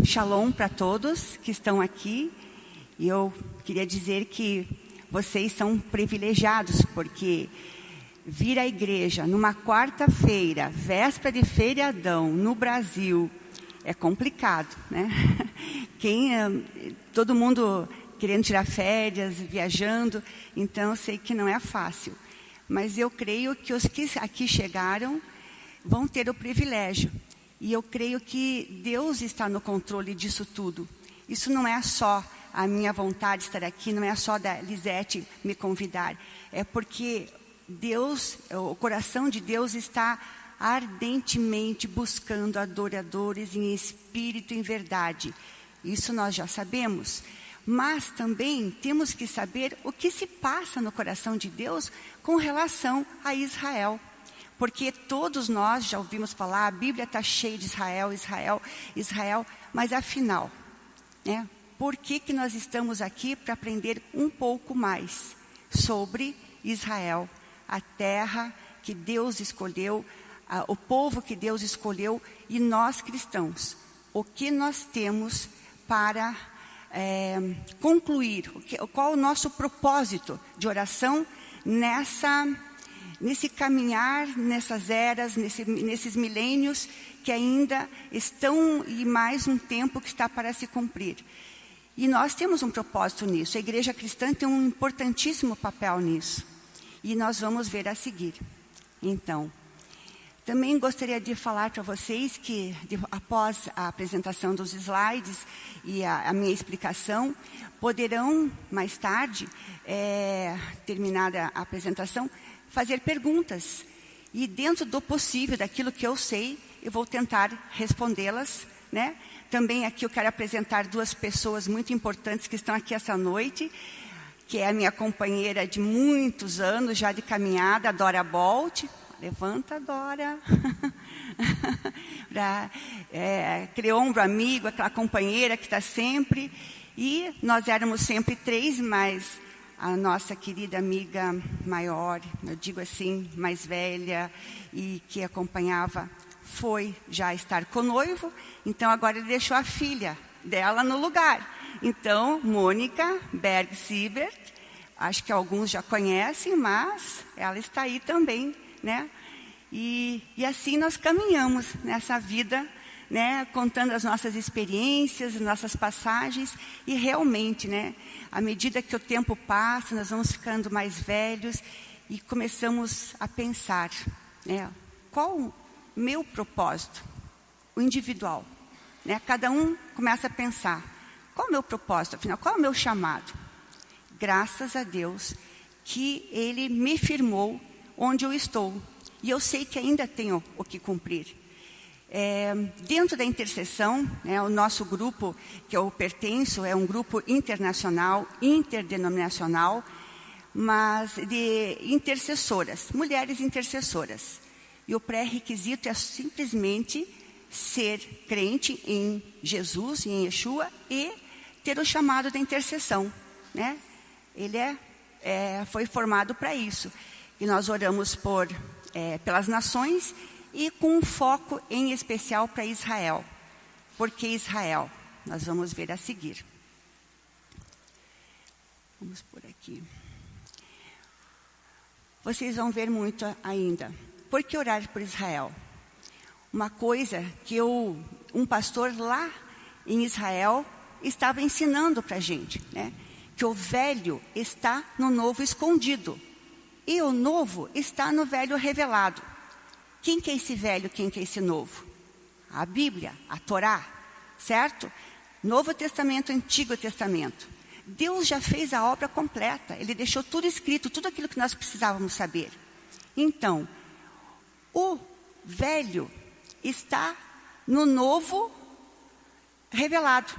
shalom para todos que estão aqui. E eu queria dizer que vocês são privilegiados, porque vir à igreja numa quarta-feira, véspera de feriadão, no Brasil, é complicado, né? Todo mundo querendo tirar férias, viajando, então eu sei que não é fácil. Mas eu creio que os que aqui chegaram vão ter o privilégio. E eu creio que Deus está no controle disso tudo. Isso não é só a minha vontade de estar aqui, não é só da Lisete me convidar. É porque Deus, o coração de Deus está ardentemente buscando adoradores em espírito e em verdade. Isso nós já sabemos. Mas também temos que saber o que se passa no coração de Deus com relação a Israel. Porque todos nós já ouvimos falar, a Bíblia está cheia de Israel, Israel, Israel. Mas afinal, né, por que nós estamos aqui para aprender um pouco mais sobre Israel? A terra que Deus escolheu, o povo que Deus escolheu e nós cristãos. O que nós temos para concluir? Qual o nosso propósito de oração nesse caminhar, nessas eras, nesses milênios que ainda estão e mais um tempo que está para se cumprir. E nós temos um propósito nisso. A igreja cristã tem um importantíssimo papel nisso. E nós vamos ver a seguir. Então, também gostaria de falar para vocês que, após a apresentação dos slides e a minha explicação, poderão, mais tarde, terminada a apresentação, fazer perguntas. E dentro do possível, daquilo que eu sei, eu vou tentar respondê-las, né? Também aqui eu quero apresentar duas pessoas muito importantes que estão aqui essa noite, que é a minha companheira de muitos anos, já de caminhada, a Dora Bolt. Levanta, Dora. Aquele ombro amigo, aquela companheira que está sempre. E nós éramos sempre três, mas a nossa querida amiga maior, eu digo assim, mais velha, e que acompanhava, foi já estar com o noivo. Então agora ele deixou a filha dela no lugar. Então, Mônica Berg-Siebert, acho que alguns já conhecem, mas ela está aí também, né? E assim nós caminhamos nessa vida, né? Contando as nossas experiências, as nossas passagens, e realmente, né? À medida que o tempo passa, nós vamos ficando mais velhos e começamos a pensar, né? Qual o meu propósito? O individual, né? Cada um começa a pensar, qual o meu propósito, afinal, qual o meu chamado? Graças a Deus que Ele me firmou onde eu estou. E eu sei que ainda tenho o que cumprir. Dentro da intercessão, né, o nosso grupo, que eu pertenço, é um grupo internacional, interdenominacional, mas de intercessoras, mulheres intercessoras. E o pré-requisito é simplesmente ser crente em Jesus, em Yeshua, e ter o chamado da intercessão, né? Ele foi formado para isso. E nós oramos pelas nações e com um foco em especial para Israel. Por que Israel? Nós vamos ver a seguir. Vamos por aqui. Vocês vão ver muito ainda. Por que orar por Israel? Uma coisa que um pastor lá em Israel estava ensinando para a gente, né? Que o velho está no novo escondido. E o novo está no velho revelado. Quem que é esse velho, quem que é esse novo? A Bíblia, a Torá, certo? Novo Testamento, Antigo Testamento. Deus já fez a obra completa. Ele deixou tudo escrito, tudo aquilo que nós precisávamos saber. Então, o velho está no novo revelado.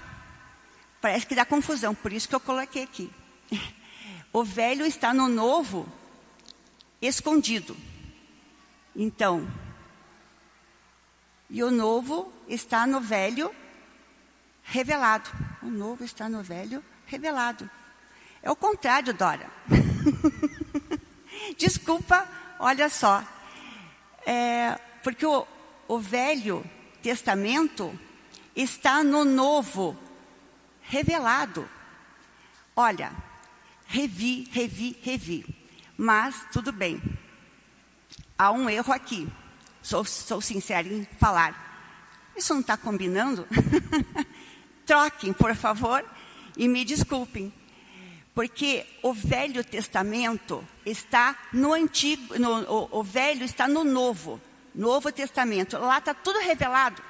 Parece que dá confusão, por isso que eu coloquei aqui. O velho está no novo escondido. Então, e o novo está no velho revelado. O novo está no velho revelado. É o contrário, Dora. Desculpa, olha só. Porque o Velho Testamento, está no novo, revelado. Olha, revi, mas tudo bem. Há um erro aqui, sou sincera em falar. Isso não está combinando? Troquem, por favor, e me desculpem. Porque o Velho Testamento está no Antigo, o Velho está no Novo Testamento. Lá está tudo revelado.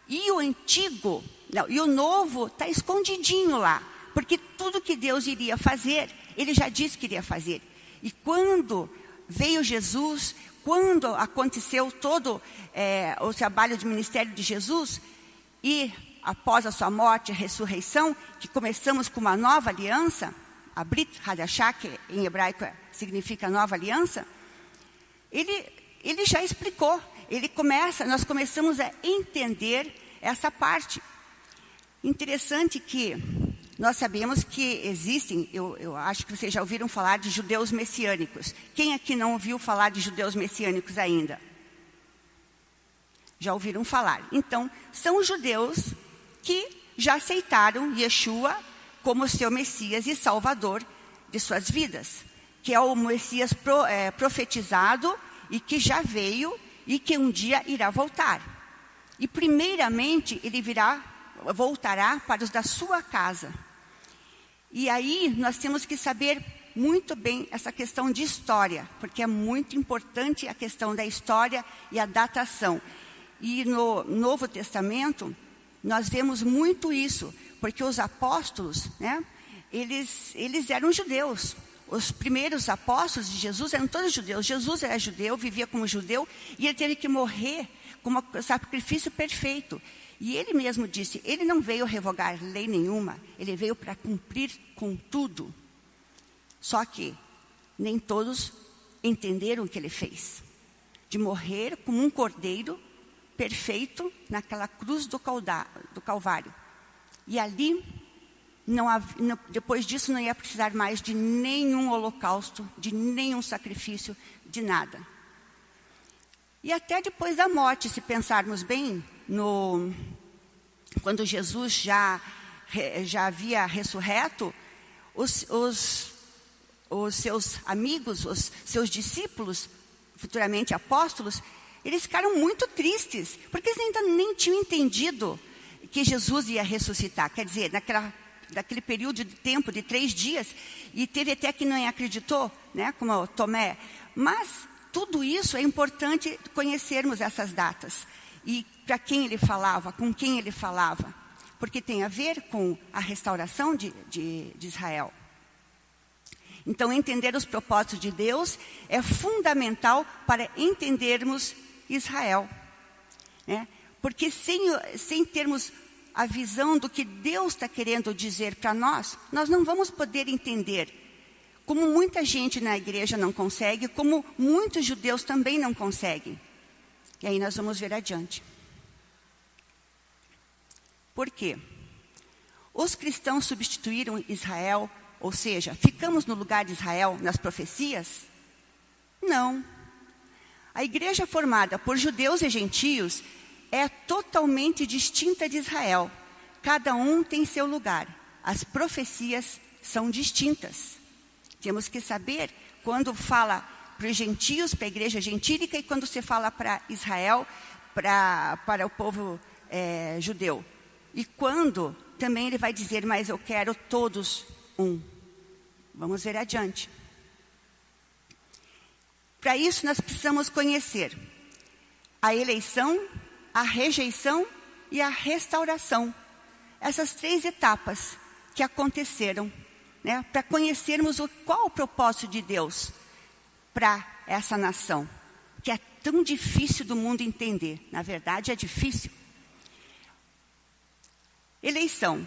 E o Antigo, não, e o Novo está escondidinho lá. Porque tudo que Deus iria fazer, Ele já disse que iria fazer. E quando veio Jesus, quando aconteceu todo o trabalho de ministério de Jesus, e após a sua morte e ressurreição, que começamos com uma nova aliança, a Brit Hadashah, que em hebraico significa nova aliança, ele já explicou. Nós começamos a entender essa parte. Interessante que nós sabemos que existem, eu acho que vocês já ouviram falar de judeus messiânicos. Quem aqui não ouviu falar de judeus messiânicos ainda? Já ouviram falar. Então, são os judeus que já aceitaram Yeshua como seu Messias e Salvador de suas vidas. Que é o Messias profetizado e que já veio e que um dia irá voltar. E primeiramente ele voltará para os da sua casa. E aí nós temos que saber muito bem essa questão de história, porque é muito importante a questão da história e a datação. E no Novo Testamento nós vemos muito isso, porque os apóstolos, né, eles eram judeus. Os primeiros apóstolos de Jesus eram todos judeus. Jesus era judeu, vivia como judeu, e ele teve que morrer como sacrifício perfeito. E ele mesmo disse, ele não veio revogar lei nenhuma, ele veio para cumprir com tudo. Só que nem todos entenderam o que ele fez. De morrer como um cordeiro perfeito naquela cruz do Calvário. E ali, depois disso, não ia precisar mais de nenhum holocausto, de nenhum sacrifício, de nada. E até depois da morte, se pensarmos bem, quando Jesus já havia ressurreto, os seus amigos, os seus discípulos, futuramente apóstolos, eles ficaram muito tristes, porque eles ainda nem tinham entendido que Jesus ia ressuscitar. Quer dizer, naquele período de tempo de 3 dias, e teve até que não acreditou, né, como Tomé. Mas tudo isso é importante conhecermos essas datas. E para quem ele falava, com quem ele falava. Porque tem a ver com a restauração de Israel. Então, entender os propósitos de Deus é fundamental para entendermos Israel. Né? Porque sem termos a visão do que Deus está querendo dizer para nós não vamos poder entender. Como muita gente na igreja não consegue, como muitos judeus também não conseguem. E aí nós vamos ver adiante. Por quê? Os cristãos substituíram Israel, ou seja, ficamos no lugar de Israel nas profecias? Não. A igreja formada por judeus e gentios é totalmente distinta de Israel. Cada um tem seu lugar. As profecias são distintas. Temos que saber quando fala para os gentios, para a igreja gentílica, e quando se fala para Israel, para o povo judeu. E quando também ele vai dizer, mas eu quero todos um. Vamos ver adiante. Para isso nós precisamos conhecer a eleição, a rejeição e a restauração. Essas 3 etapas que aconteceram, né, para conhecermos qual o propósito de Deus para essa nação, que é tão difícil do mundo entender. Na verdade, é difícil. Eleição.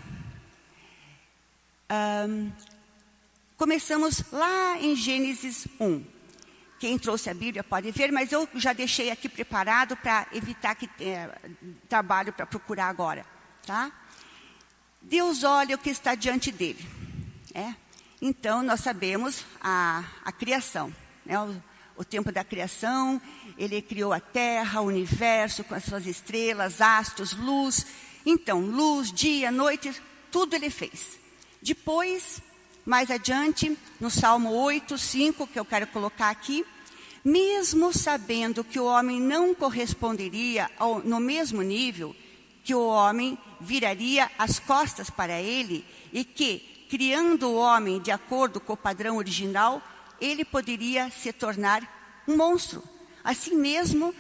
Começamos lá em Gênesis 1. Quem trouxe a Bíblia pode ver, mas eu já deixei aqui preparado para evitar que trabalho para procurar agora. Tá? Deus olha o que está diante dele. Então, nós sabemos a criação. O tempo da criação, ele criou a terra, o universo com as suas estrelas, astros, luz. Então, luz, dia, noite, tudo ele fez. Depois, mais adiante, no Salmo 8, 5, que eu quero colocar aqui, mesmo sabendo que o homem não corresponderia no mesmo nível, que o homem viraria as costas para ele e que, criando o homem de acordo com o padrão original, ele poderia se tornar um monstro. Assim mesmo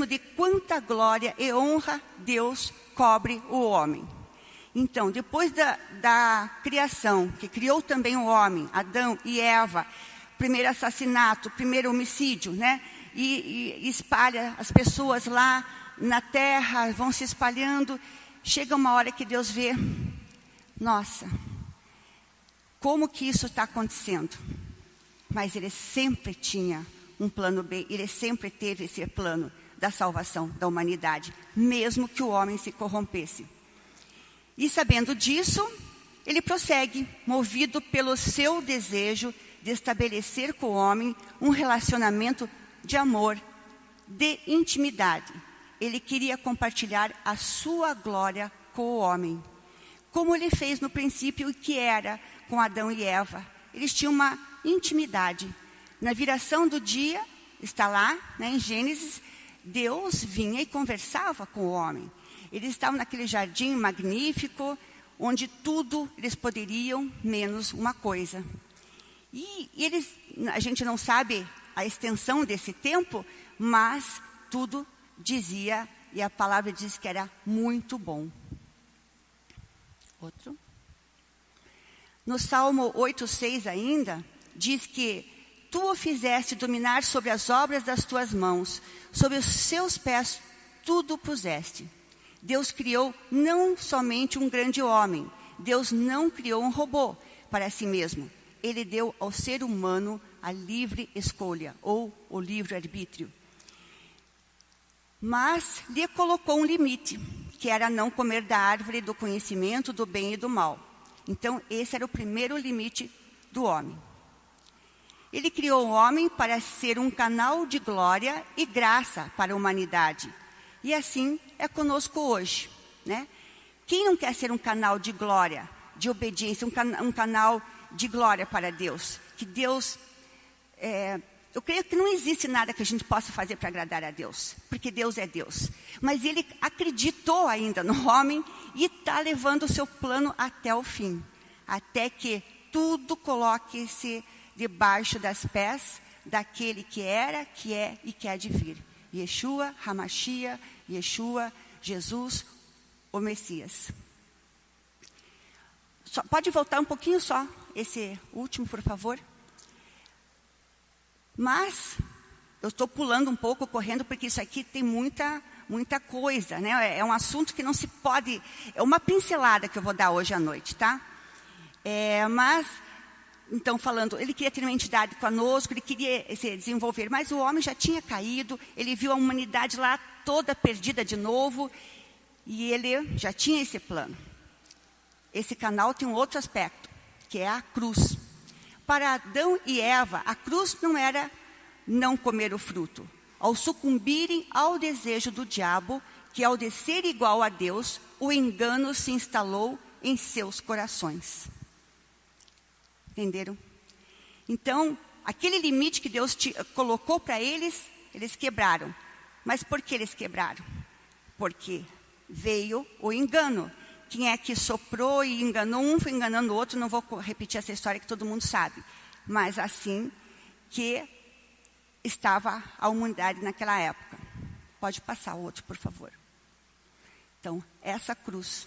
de quanta glória e honra Deus cobre o homem. Então, depois da criação, que criou também o homem, Adão e Eva, primeiro assassinato, primeiro homicídio, né? E espalha as pessoas lá na terra, vão se espalhando. Chega uma hora que Deus vê, nossa, como que isso está acontecendo? Mas ele sempre tinha um plano B, ele sempre teve esse plano da salvação da humanidade, mesmo que o homem se corrompesse. E sabendo disso, ele prossegue, movido pelo seu desejo de estabelecer com o homem um relacionamento de amor, de intimidade. Ele queria compartilhar a sua glória com o homem, como ele fez no princípio e que era com Adão e Eva. Eles tinham uma intimidade. Na viração do dia, está lá, né, em Gênesis, Deus vinha e conversava com o homem. Eles estavam naquele jardim magnífico, onde tudo eles poderiam, menos uma coisa. E a gente não sabe a extensão desse tempo, mas tudo dizia, e a palavra diz que era muito bom. Outro. No Salmo 8:6 ainda, diz que tu o fizeste dominar sobre as obras das tuas mãos, sobre os seus pés tudo puseste. Deus criou não somente um grande homem, Deus não criou um robô para si mesmo. Ele deu ao ser humano a livre escolha, ou o livre-arbítrio. Mas lhe colocou um limite, que era não comer da árvore do conhecimento do bem e do mal. Então, esse era o primeiro limite do homem. Ele criou o homem para ser um canal de glória e graça para a humanidade. E assim é conosco hoje, né? Quem não quer ser um canal de glória, de obediência, um canal de glória para Deus? Que Deus... eu creio que não existe nada que a gente possa fazer para agradar a Deus, porque Deus é Deus. Mas Ele acreditou ainda no homem e está levando o seu plano até o fim. Até que tudo coloque-se debaixo das pés daquele que era, que é e que há de vir. Yeshua, Hamashia, Yeshua, Jesus, o Messias. Pode voltar um pouquinho só, esse último, por favor. Mas, eu estou pulando um pouco, correndo, porque isso aqui tem muita coisa, né? É um assunto que não se pode... É uma pincelada que eu vou dar hoje à noite, tá? Mas... Então, falando, ele queria ter uma entidade conosco, ele queria se desenvolver, mas o homem já tinha caído, ele viu a humanidade lá toda perdida de novo, e ele já tinha esse plano. Esse canal tem um outro aspecto, que é a cruz. Para Adão e Eva, a cruz não era não comer o fruto. Ao sucumbirem ao desejo do diabo, que ao de ser igual a Deus, o engano se instalou em seus corações. Entenderam? Então, aquele limite que Deus colocou para eles, eles quebraram. Mas por que eles quebraram? Porque veio o engano. Quem é que soprou e enganou um, foi enganando o outro. Não vou repetir essa história que todo mundo sabe. Mas assim que estava a humanidade naquela época. Pode passar o outro, por favor. Então, essa cruz.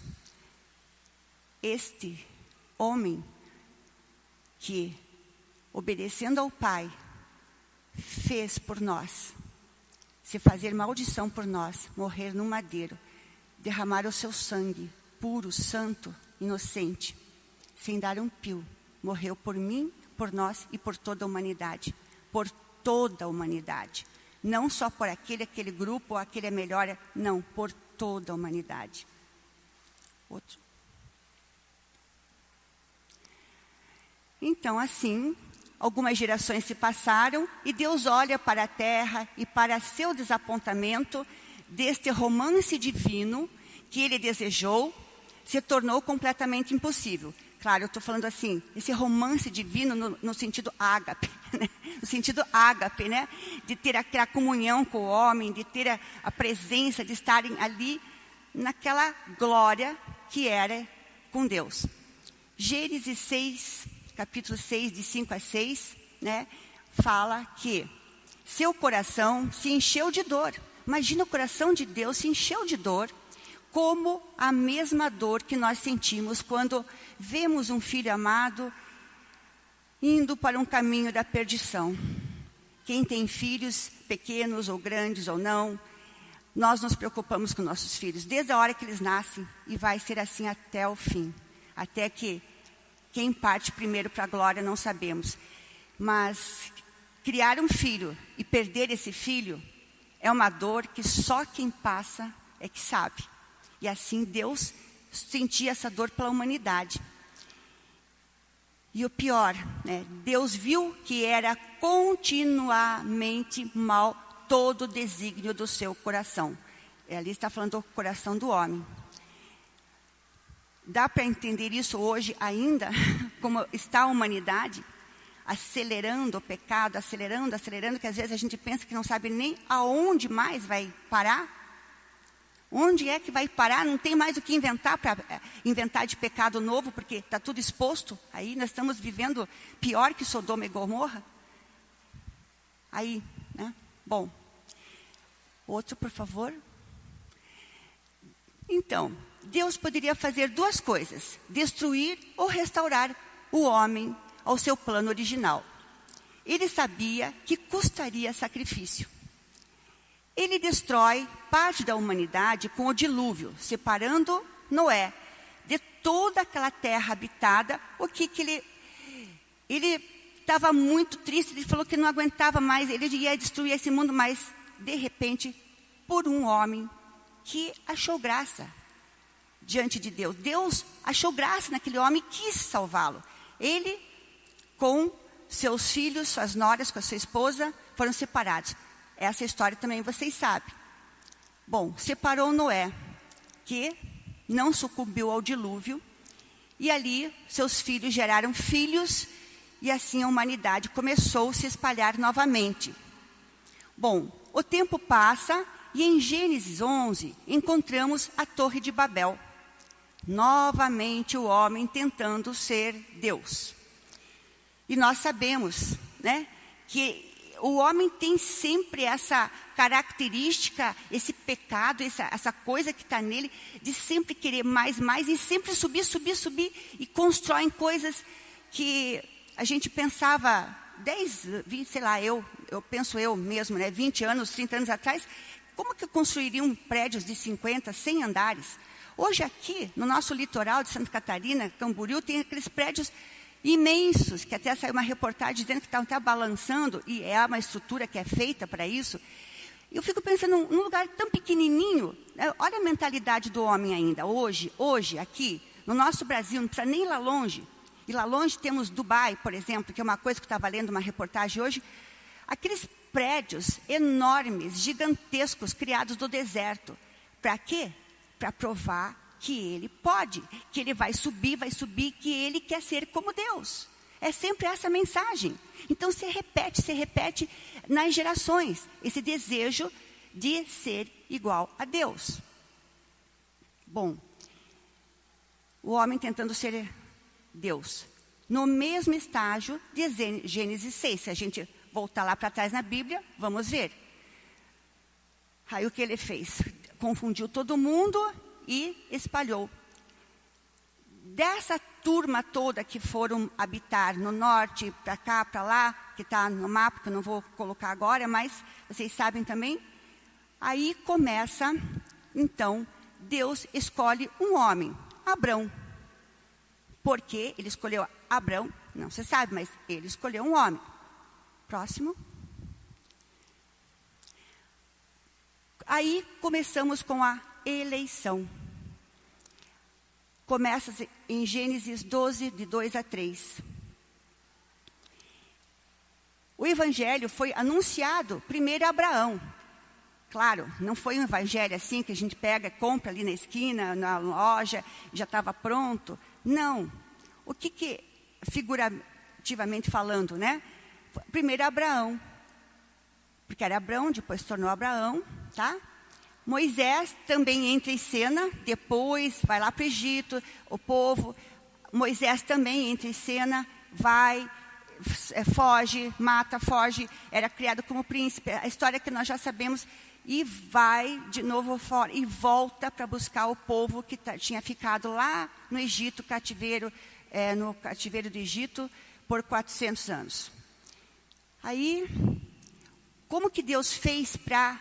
Este homem que, obedecendo ao Pai, fez por nós, se fazer maldição por nós, morrer no madeiro, derramar o seu sangue, puro, santo, inocente, sem dar um pio, morreu por mim, por nós e por toda a humanidade. Por toda a humanidade. Não só por aquele grupo, ou aquele é melhor, não, por toda a humanidade. Outro. Então, assim, algumas gerações se passaram e Deus olha para a terra e para seu desapontamento deste romance divino que ele desejou se tornou completamente impossível. Claro, eu estou falando assim, esse romance divino no sentido ágape, né? No sentido ágape, né? De ter aquela comunhão com o homem, de ter a presença, de estarem ali naquela glória que era com Deus. Gênesis 6, capítulo 6, de 5 a 6, né? Fala que seu coração se encheu de dor. Imagina, o coração de Deus se encheu de dor, como a mesma dor que nós sentimos quando vemos um filho amado indo para um caminho da perdição. Quem tem filhos pequenos ou grandes ou não, nós nos preocupamos com nossos filhos desde a hora que eles nascem, e vai ser assim até o fim. Até que quem parte primeiro para a glória não sabemos. Mas criar um filho e perder esse filho é uma dor que só quem passa é que sabe. E assim Deus sentia essa dor pela humanidade. E o pior, né? Deus viu que era continuamente mal todo o desígnio do seu coração. Ali está falando do coração do homem. Dá para entender isso hoje ainda, como está a humanidade, acelerando o pecado, acelerando, que às vezes a gente pensa que não sabe nem aonde mais vai parar. Onde é que vai parar? Não tem mais o que inventar para inventar de pecado novo, porque está tudo exposto. Aí nós estamos vivendo pior que Sodoma e Gomorra. Aí, né? Bom, outro, por favor. Então, Deus poderia fazer duas coisas: destruir ou restaurar o homem ao seu plano original. Ele sabia que custaria sacrifício. Ele destrói parte da humanidade com o dilúvio, separando Noé de toda aquela terra habitada. O que ele estava muito triste, ele falou que não aguentava mais, ele ia destruir esse mundo, mas de repente, por um homem que achou graça diante de Deus. Deus achou graça naquele homem e quis salvá-lo. Ele, com seus filhos, suas noras, com a sua esposa, foram separados. Essa história também vocês sabem. Bom, separou Noé, que não sucumbiu ao dilúvio, e ali seus filhos geraram filhos, e assim a humanidade começou a se espalhar novamente. Bom, o tempo passa, e em Gênesis 11 encontramos a Torre de Babel. Novamente o homem tentando ser Deus. E nós sabemos, né, que o homem tem sempre essa característica, esse pecado, essa coisa que está nele, de sempre querer mais, e sempre subir, e constroem coisas que a gente pensava 10, 20, sei lá, eu penso eu mesmo, né, 20 anos, 30 anos atrás, como que construiriam prédios de 50, 100 andares? Hoje aqui, no nosso litoral de Santa Catarina, Camboriú, tem aqueles prédios imensos, que até saiu uma reportagem dizendo que estão até balançando, e é uma estrutura que é feita para isso. Eu fico pensando num lugar tão pequenininho, né? Olha a mentalidade do homem ainda, hoje, aqui, no nosso Brasil, não precisa nem ir lá longe. E lá longe temos Dubai, por exemplo, que é uma coisa que eu estava lendo uma reportagem hoje. Aqueles prédios enormes, gigantescos, criados do deserto. Para quê? Para provar que ele pode, que ele vai subir, que ele quer ser como Deus. É sempre essa mensagem. Então se repete nas gerações, esse desejo de ser igual a Deus. Bom, o homem tentando ser Deus. No mesmo estágio de Gênesis 6, se a gente voltar lá para trás na Bíblia, vamos ver. Aí o que ele fez? Confundiu todo mundo e espalhou. Dessa turma toda que foram habitar no norte, para cá, para lá, que está no mapa, que eu não vou colocar agora, mas vocês sabem também. Aí começa, então, Deus escolhe um homem, Abrão. Por que ele escolheu Abrão? Não se sabe, mas ele escolheu um homem. Próximo. Aí começamos com a eleição. Começa em Gênesis 12, de 2 a 3. O evangelho foi anunciado primeiro a Abraão. Claro, não foi um evangelho assim que a gente pega, compra ali na esquina, na loja, já estava pronto. Não. O que figurativamente falando, né? Primeiro Abraão, porque era Abrão, depois se tornou Abraão, tá? Moisés também entra em cena, depois vai lá para o Egito, o povo. Moisés também entra em cena, vai, foge, mata, foge, era criado como príncipe. A história que nós já sabemos. E vai de novo fora e volta para buscar o povo que tinha ficado lá no Egito, no cativeiro do Egito, por 400 anos. Aí, como que Deus fez para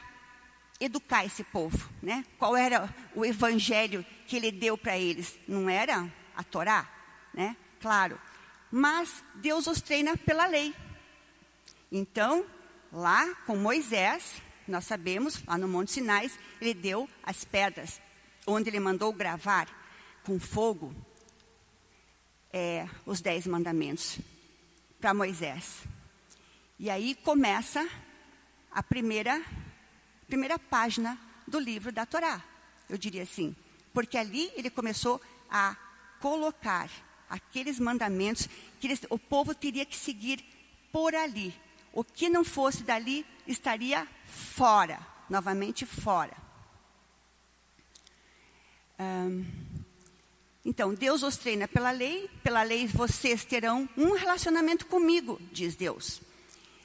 educar esse povo, né? Qual era o evangelho que ele deu para eles? Não era a Torá, né? Claro. Mas Deus os treina pela lei. Então, lá com Moisés, nós sabemos, lá no Monte Sinai, ele deu as pedras, onde ele mandou gravar com fogo os 10 mandamentos para Moisés. E aí começa a primeira página do livro da Torá, eu diria assim. Porque ali ele começou a colocar aqueles mandamentos que o povo teria que seguir por ali. O que não fosse dali estaria fora, novamente fora. Então, Deus os treina pela lei vocês terão um relacionamento comigo, diz Deus.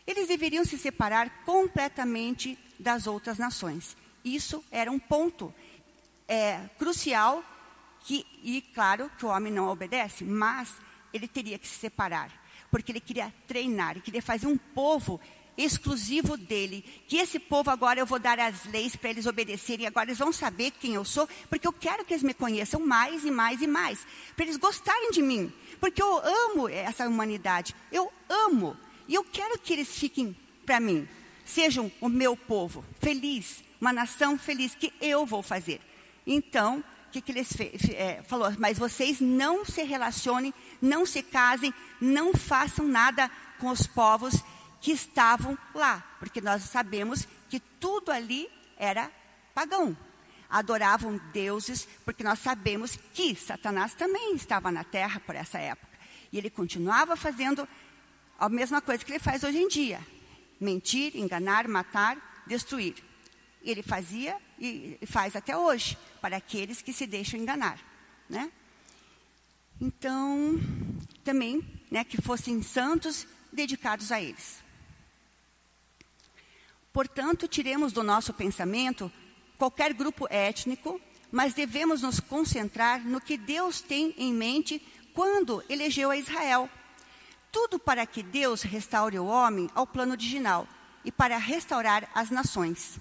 Eles deveriam se separar completamente das outras nações. Isso era um ponto crucial, e claro que o homem não obedece, mas ele teria que se separar, porque ele queria treinar, ele queria fazer um povo exclusivo dele, que esse povo agora eu vou dar as leis para eles obedecerem, agora eles vão saber quem eu sou, porque eu quero que eles me conheçam mais e mais e mais, para eles gostarem de mim, porque eu amo essa humanidade, eu amo, e eu quero que eles fiquem para mim, sejam o meu povo feliz, uma nação feliz, que eu vou fazer. Então, o que ele falou? Mas vocês não se relacionem, não se casem, não façam nada com os povos que estavam lá, porque nós sabemos que tudo ali era pagão. Adoravam deuses, porque nós sabemos que Satanás também estava na terra por essa época. E ele continuava fazendo a mesma coisa que ele faz hoje em dia. Mentir, enganar, matar, destruir. Ele fazia e faz até hoje, para aqueles que se deixam enganar, né? Então, também, né, que fossem santos dedicados a eles. Portanto, tiremos do nosso pensamento qualquer grupo étnico, mas devemos nos concentrar no que Deus tem em mente quando elegeu a Israel. Tudo para que Deus restaure o homem ao plano original e para restaurar as nações.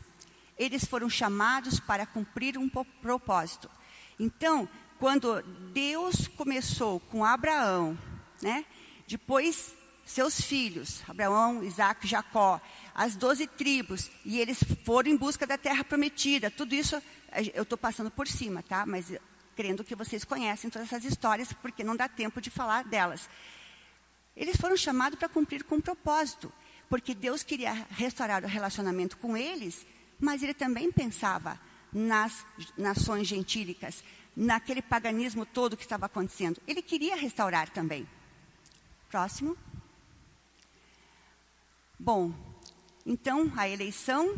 Eles foram chamados para cumprir um propósito. Então, quando Deus começou com Abraão, né? Depois seus filhos, Abraão, Isaac, Jacó, as 12 tribos, e eles foram em busca da terra prometida. Tudo isso eu estou passando por cima, tá? Mas crendo que vocês conhecem todas essas histórias, porque não dá tempo de falar delas. Eles foram chamados para cumprir com um propósito, porque Deus queria restaurar o relacionamento com eles, mas ele também pensava nas nações gentílicas, naquele paganismo todo que estava acontecendo. Ele queria restaurar também. Próximo. Bom, então a eleição,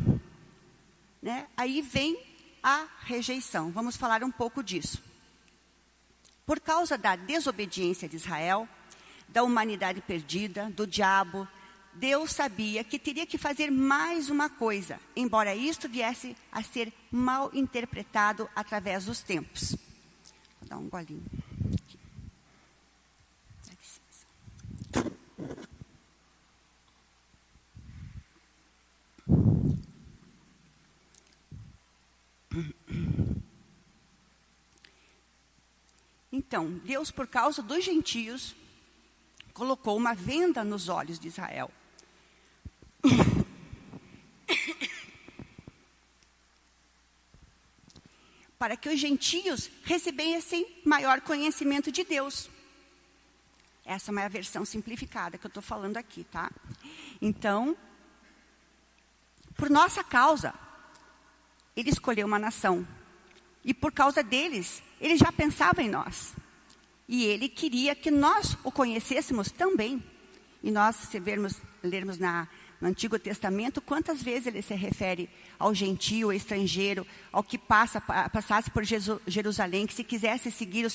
né? Aí vem a rejeição. Vamos falar um pouco disso. Por causa da desobediência de Israel, da humanidade perdida, do diabo, Deus sabia que teria que fazer mais uma coisa, embora isto viesse a ser mal interpretado através dos tempos. Vou dar um golinho aqui. Dá licença. Então, Deus, por causa dos gentios, colocou uma venda nos olhos de Israel. Para que os gentios recebessem maior conhecimento de Deus. Essa é uma versão simplificada que eu estou falando aqui, tá? Então, por nossa causa, Ele escolheu uma nação. E por causa deles, ele já pensava em nós. E ele queria que nós o conhecêssemos também. E nós, se lermos no Antigo Testamento, quantas vezes ele se refere ao gentio, ao estrangeiro, ao que passasse por Jerusalém, que se quisesse seguir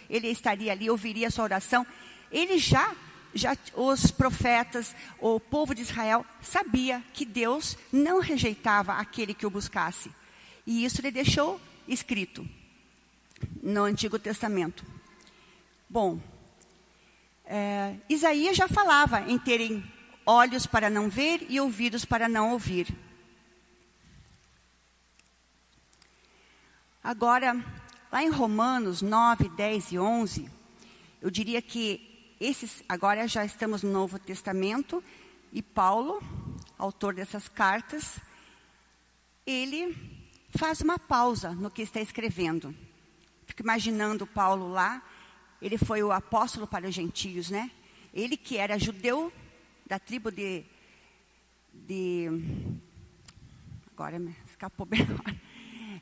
ele estaria ali, ouviria a sua oração. Ele já os profetas, o povo de Israel, sabia que Deus não rejeitava aquele que o buscasse. E isso ele deixou escrito no Antigo Testamento. Bom, Isaías já falava em terem olhos para não ver e ouvidos para não ouvir. Agora, lá em Romanos 9, 10 e 11, eu diria que agora já estamos no Novo Testamento, e Paulo, autor dessas cartas, ele faz uma pausa no que está escrevendo. Fico imaginando Paulo lá, ele foi o apóstolo para os gentios, né? Ele que era judeu da tribo agora me escapou bem agora,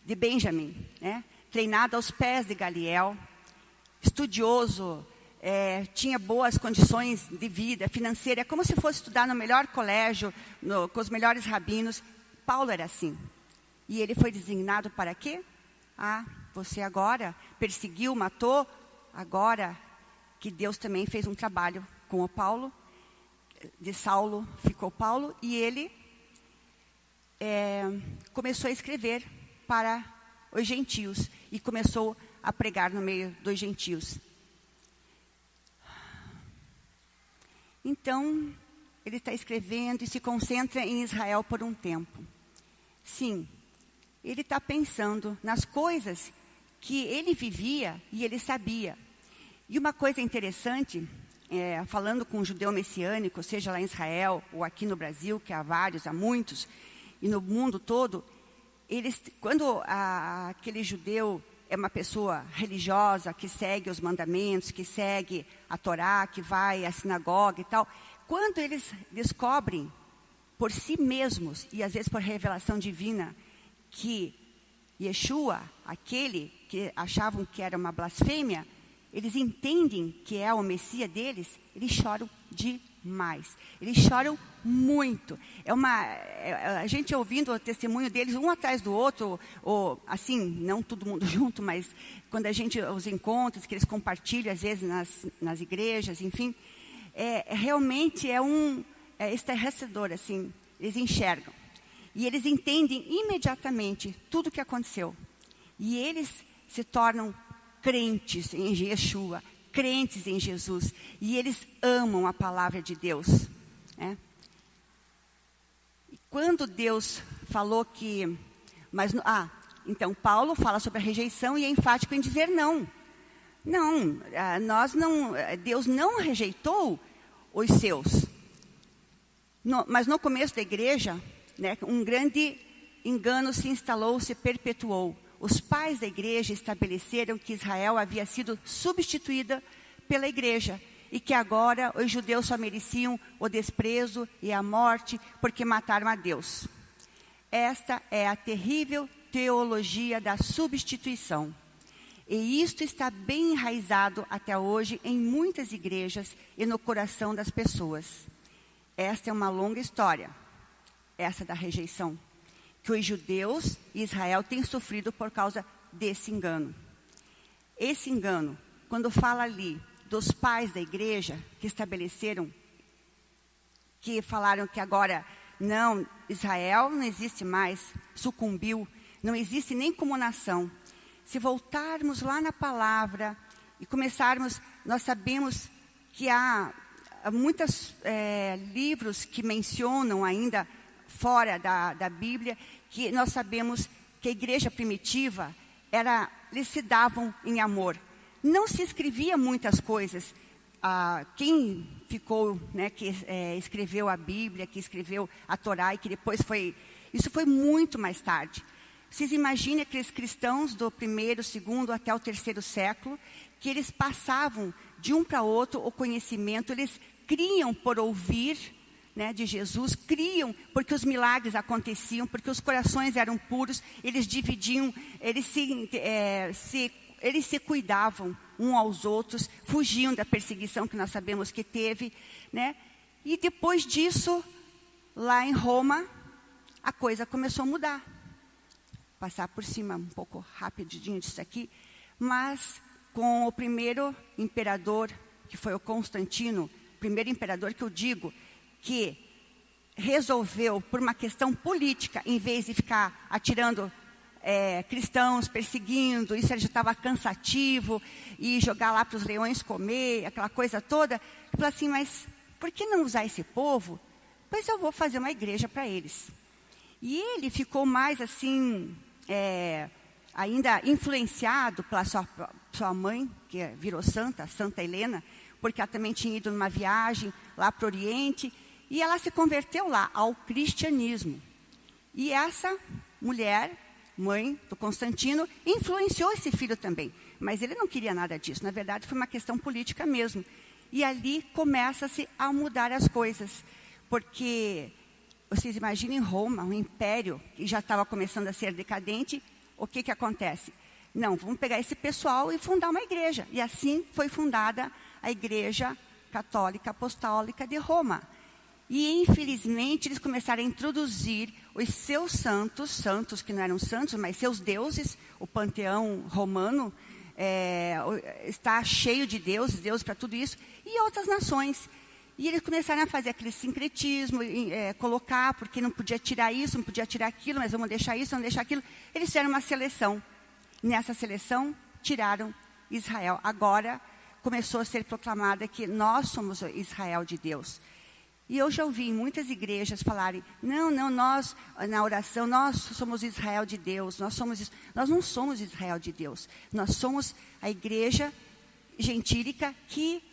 de Benjamim, né? Treinado aos pés de Gamaliel, estudioso, tinha boas condições de vida financeira, como se fosse estudar no melhor colégio, com os melhores rabinos. Paulo era assim. E ele foi designado para quê? Você agora perseguiu, matou, agora que Deus também fez um trabalho com o Paulo, de Saulo ficou Paulo, e ele começou a escrever para os gentios, e começou a pregar no meio dos gentios. Então, ele está escrevendo e se concentra em Israel por um tempo. Sim, ele está pensando nas coisas que ele vivia e ele sabia. E uma coisa interessante, falando com um judeu messiânico, seja lá em Israel ou aqui no Brasil, que há muitos, e no mundo todo, quando aquele judeu é uma pessoa religiosa, que segue os mandamentos, que segue a Torá, que vai à sinagoga e tal, quando eles descobrem por si mesmos, e às vezes por revelação divina, que Yeshua, aquele que achavam que era uma blasfêmia, eles entendem que é o Messias deles, eles choram demais. Eles choram muito. A gente ouvindo o testemunho deles, um atrás do outro, ou assim, não todo mundo junto, mas quando a gente os encontra, que eles compartilham às vezes nas igrejas, enfim, realmente é estarrecedor, assim, eles enxergam. E eles entendem imediatamente tudo o que aconteceu. E eles se tornam crentes em Yeshua, crentes em Jesus. E eles amam a palavra de Deus. Né? E quando Deus falou que... então Paulo fala sobre a rejeição e é enfático em dizer não. Não, Deus não rejeitou os seus. Mas no começo da igreja, né, um grande engano se instalou, se perpetuou. Os pais da igreja estabeleceram que Israel havia sido substituída pela igreja e que agora os judeus só mereciam o desprezo e a morte porque mataram a Deus. Esta é a terrível teologia da substituição. E isto está bem enraizado até hoje em muitas igrejas e no coração das pessoas. Esta é uma longa história, essa da rejeição, que os judeus e Israel têm sofrido por causa desse engano. Esse engano, quando fala ali dos pais da igreja que estabeleceram, que falaram que agora não, Israel não existe mais, sucumbiu, não existe nem como nação. Se voltarmos lá na palavra e começarmos, nós sabemos que há muitos livros que mencionam ainda fora da Bíblia, que nós sabemos que a igreja primitiva, eles se davam em amor. Não se escrevia muitas coisas. Quem ficou, né, que escreveu a Bíblia, que escreveu a Torá, e que depois isso foi muito mais tarde. Vocês imaginem aqueles cristãos do 1º, 2º até o 3º século, que eles passavam de um para outro o conhecimento, eles criam por ouvir, né, de Jesus, criam porque os milagres aconteciam, porque os corações eram puros, eles dividiam, eles se cuidavam uns aos outros, fugiam da perseguição que nós sabemos que teve, né? E depois disso, lá em Roma, a coisa começou a mudar. Passar por cima um pouco rapidinho disso aqui, mas com o primeiro imperador, que foi o Constantino, primeiro imperador que eu digo, que resolveu, por uma questão política, em vez de ficar atirando cristãos, perseguindo, isso já estava cansativo, e jogar lá para os leões comer, aquela coisa toda, ele falou assim, mas por que não usar esse povo? Pois eu vou fazer uma igreja para eles. E ele ficou mais assim, ainda influenciado pela sua mãe, que virou Santa Helena, porque ela também tinha ido numa viagem lá para o Oriente, e ela se converteu lá ao cristianismo. E essa mulher, mãe do Constantino, influenciou esse filho também. Mas ele não queria nada disso, na verdade foi uma questão política mesmo. E ali começa-se a mudar as coisas, porque vocês imaginem Roma, um império que já estava começando a ser decadente, o que acontece? Não, vamos pegar esse pessoal e fundar uma igreja. E assim foi fundada a Igreja Católica Apostólica de Roma. E, infelizmente, eles começaram a introduzir os seus santos que não eram santos, mas seus deuses. O panteão romano está cheio de deuses para tudo isso, e outras nações. E eles começaram a fazer aquele sincretismo, colocar, porque não podia tirar isso, não podia tirar aquilo, mas vamos deixar isso, vamos deixar aquilo. Eles fizeram uma seleção. Nessa seleção, tiraram Israel. Agora, começou a ser proclamada que nós somos o Israel de Deus. E eu já ouvi em muitas igrejas falarem, não, nós, na oração, nós somos Israel de Deus, nós não somos Israel de Deus. Nós somos a igreja gentílica que,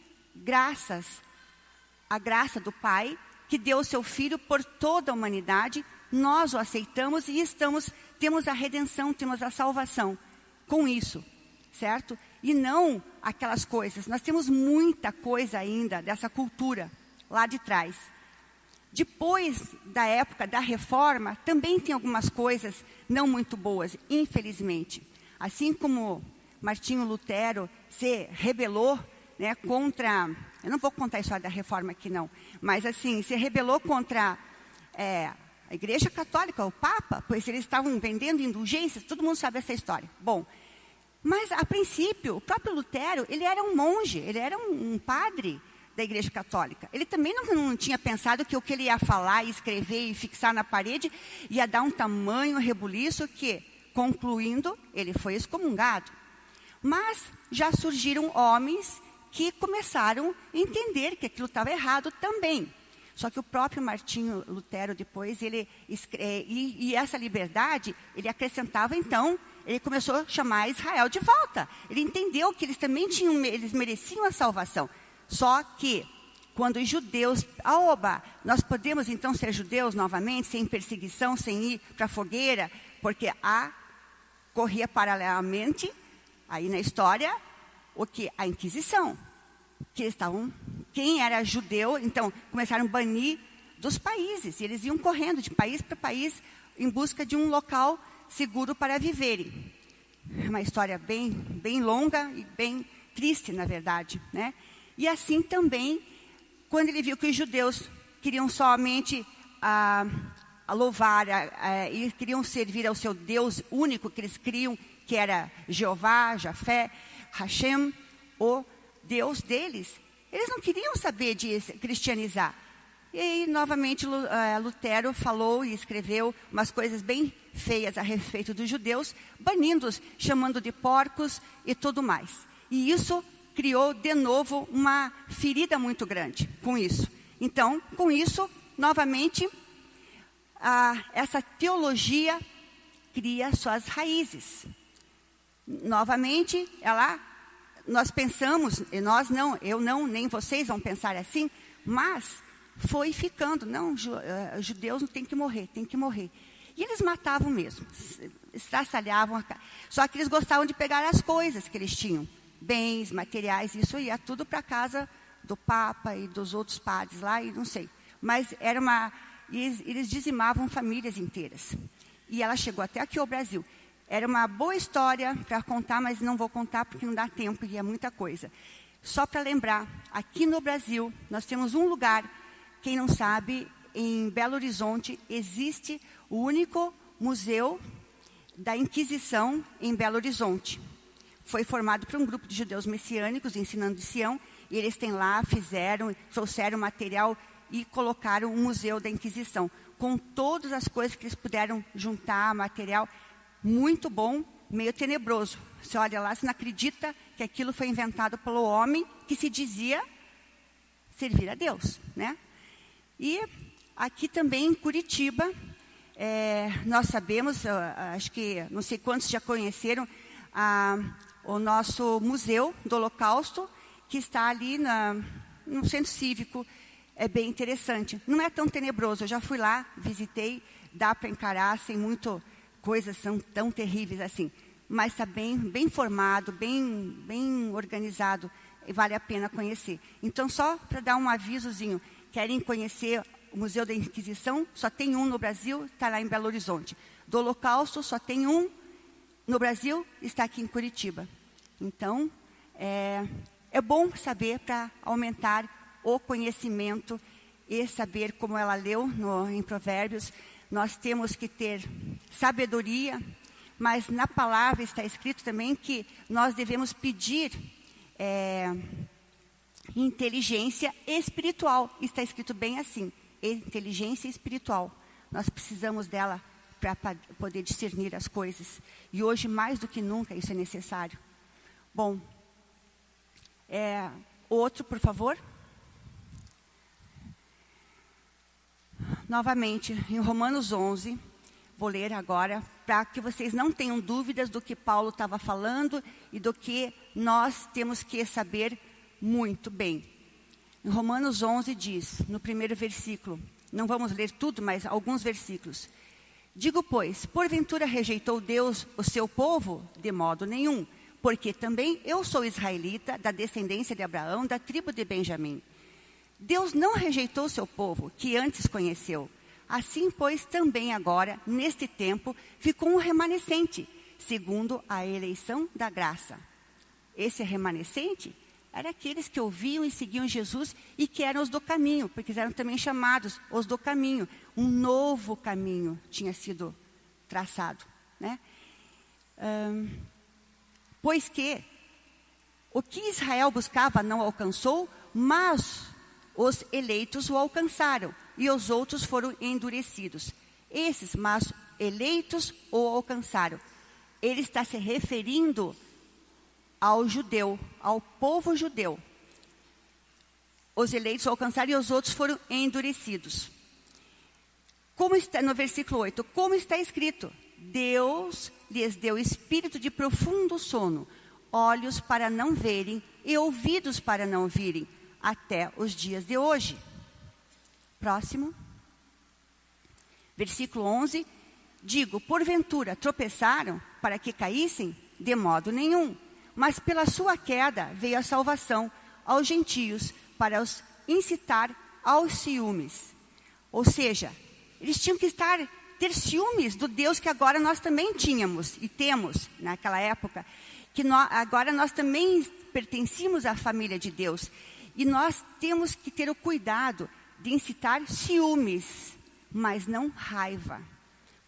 a graça do Pai, que deu o seu Filho por toda a humanidade, nós o aceitamos e temos a redenção, temos a salvação com isso, certo? E não aquelas coisas. Nós temos muita coisa ainda dessa cultura lá de trás. Depois da época da reforma, também tem algumas coisas não muito boas, infelizmente. Assim como Martinho Lutero se rebelou, né, contra... Eu não vou contar a história da reforma aqui, não. Mas, assim, se rebelou contra a Igreja Católica, o Papa, pois eles estavam vendendo indulgências, todo mundo sabe essa história. Bom, mas, a princípio, o próprio Lutero, ele era um monge, ele era um padre da Igreja Católica. Ele também não tinha pensado que o que ele ia falar, escrever e fixar na parede ia dar um tamanho rebuliço que, concluindo, ele foi excomungado. Mas já surgiram homens que começaram a entender que aquilo estava errado também. Só que o próprio Martinho Lutero, depois, e essa liberdade, ele acrescentava, então, ele começou a chamar Israel de volta. Ele entendeu que eles também eles mereciam a salvação. Só que, quando os judeus... nós podemos, então, ser judeus novamente, sem perseguição, sem ir para a fogueira, porque corria paralelamente, aí na história, a Inquisição. Quem era judeu, então, começaram a banir dos países. E eles iam correndo de país para país em busca de um local seguro para viverem. É uma história bem longa e bem triste, na verdade, né? E assim também, quando ele viu que os judeus queriam somente louvar e queriam servir ao seu Deus único que eles criam, que era Jeová, Jafé, Hashem, o Deus deles, eles não queriam saber de cristianizar. E aí, novamente, Lutero falou e escreveu umas coisas bem feias a respeito dos judeus, banindo-os, chamando de porcos e tudo mais. E isso criou, de novo, uma ferida muito grande com isso. Então, com isso, novamente, essa teologia cria suas raízes. Novamente, nós pensamos, e nós não, eu não, nem vocês vão pensar assim, mas foi ficando, não, judeus não tem que morrer. E eles matavam mesmo, estraçalhavam, só que eles gostavam de pegar as coisas que eles tinham, bens, materiais, isso ia tudo para a casa do Papa e dos outros padres lá, e não sei. mas eles dizimavam famílias inteiras. E ela chegou até aqui ao Brasil. Era uma boa história para contar, mas não vou contar porque não dá tempo e é muita coisa. Só para lembrar, aqui no Brasil, nós temos um lugar, quem não sabe, em Belo Horizonte, existe o único museu da Inquisição em Belo Horizonte. Foi formado por um grupo de judeus messiânicos, ensinando de Sião, e eles têm lá, trouxeram material e colocaram o Museu da Inquisição, com todas as coisas que eles puderam juntar, material muito bom, meio tenebroso. Você olha lá, você não acredita que aquilo foi inventado pelo homem que se dizia servir a Deus, né? E aqui também em Curitiba, nós sabemos, acho que não sei quantos já conheceram o nosso Museu do Holocausto, que está ali no Centro Cívico. É bem interessante. Não é tão tenebroso, eu já fui lá, visitei, dá para encarar sem muito coisas são tão terríveis assim. Mas está bem formado, bem organizado, e vale a pena conhecer. Então, só para dar um avisozinho, querem conhecer o Museu da Inquisição? Só tem um no Brasil, está lá em Belo Horizonte. Do Holocausto, só tem um no Brasil, está aqui em Curitiba. Então, é bom saber para aumentar o conhecimento e saber, como ela leu em Provérbios, nós temos que ter sabedoria, mas na palavra está escrito também que nós devemos pedir inteligência espiritual. Está escrito bem assim, inteligência espiritual. Nós precisamos dela para poder discernir as coisas. E hoje, mais do que nunca, isso é necessário. Bom, outro, por favor. Novamente, em Romanos 11, vou ler agora, para que vocês não tenham dúvidas do que Paulo estava falando e do que nós temos que saber muito bem. Em Romanos 11 diz, no primeiro versículo, não vamos ler tudo, mas alguns versículos. Digo, pois, porventura rejeitou Deus o seu povo? De modo nenhum, porque também eu sou israelita, da descendência de Abraão, da tribo de Benjamim. Deus não rejeitou o seu povo, que antes conheceu. Assim, pois, também agora, neste tempo, ficou um remanescente, segundo a eleição da graça. Esse remanescente era aqueles que ouviam e seguiam Jesus e que eram os do caminho, porque eram também chamados os do caminho. Um novo caminho tinha sido traçado, né? Pois que o que Israel buscava não alcançou, mas os eleitos o alcançaram, e os outros foram endurecidos. Esses, mas eleitos, o alcançaram. Ele está se referindo ao judeu, ao povo judeu. Os eleitos o alcançaram e os outros foram endurecidos. Como está no versículo 8, como está escrito, Deus lhes deu espírito de profundo sono, olhos para não verem e ouvidos para não ouvirem, até os dias de hoje. Próximo. Versículo 11. Digo, porventura tropeçaram para que caíssem? De modo nenhum. Mas pela sua queda veio a salvação aos gentios, para os incitar aos ciúmes. Ou seja, eles tinham que ter ciúmes do Deus que agora nós também tínhamos e temos naquela época, que agora nós também pertencíamos à família de Deus. E nós temos que ter o cuidado de incitar ciúmes, mas não raiva.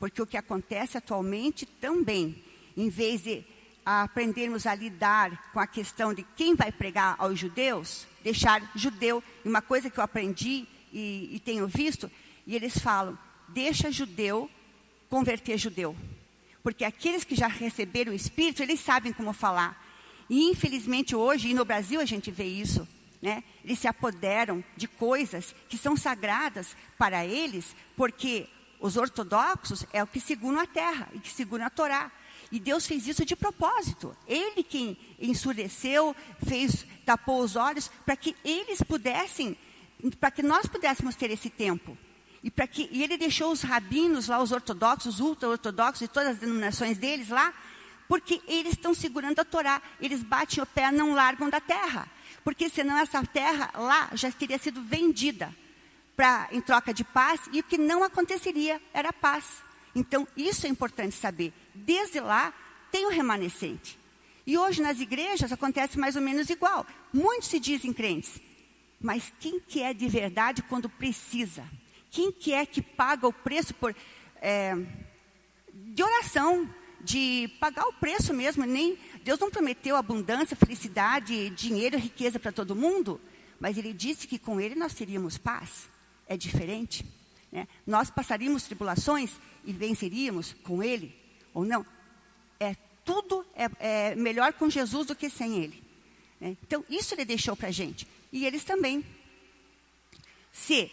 Porque o que acontece atualmente também, em vez de aprendermos a lidar com a questão de quem vai pregar aos judeus, deixar judeu, e uma coisa que eu aprendi e tenho visto, e eles falam, deixa judeu converter judeu. Porque aqueles que já receberam o Espírito, eles sabem como falar. E infelizmente hoje, e no Brasil a gente vê isso, né? Eles se apoderam de coisas que são sagradas para eles, porque os ortodoxos é o que seguram a terra e que seguram a Torá. E Deus fez isso de propósito. Ele quem ensureceu, tapou os olhos para que eles pudessem, para que nós pudéssemos ter esse tempo. E ele deixou os rabinos lá, os ortodoxos, os ultra-ortodoxos e todas as denominações deles lá, porque eles estão segurando a Torá. Eles batem o pé, não largam da terra. Porque senão essa terra lá já teria sido vendida em troca de paz, e o que não aconteceria era paz. Então, isso é importante saber. Desde lá, tem o remanescente. E hoje, nas igrejas, acontece mais ou menos igual. Muitos se dizem crentes. Mas quem que é de verdade quando precisa? Quem que é que paga o preço de oração, de pagar o preço mesmo? Deus não prometeu abundância, felicidade, dinheiro, riqueza para todo mundo, mas Ele disse que com Ele nós teríamos paz. É diferente, né? Nós passaríamos tribulações e venceríamos com Ele, ou não? Tudo é melhor com Jesus do que sem Ele, né? Então, isso Ele deixou para a gente. E eles também. Se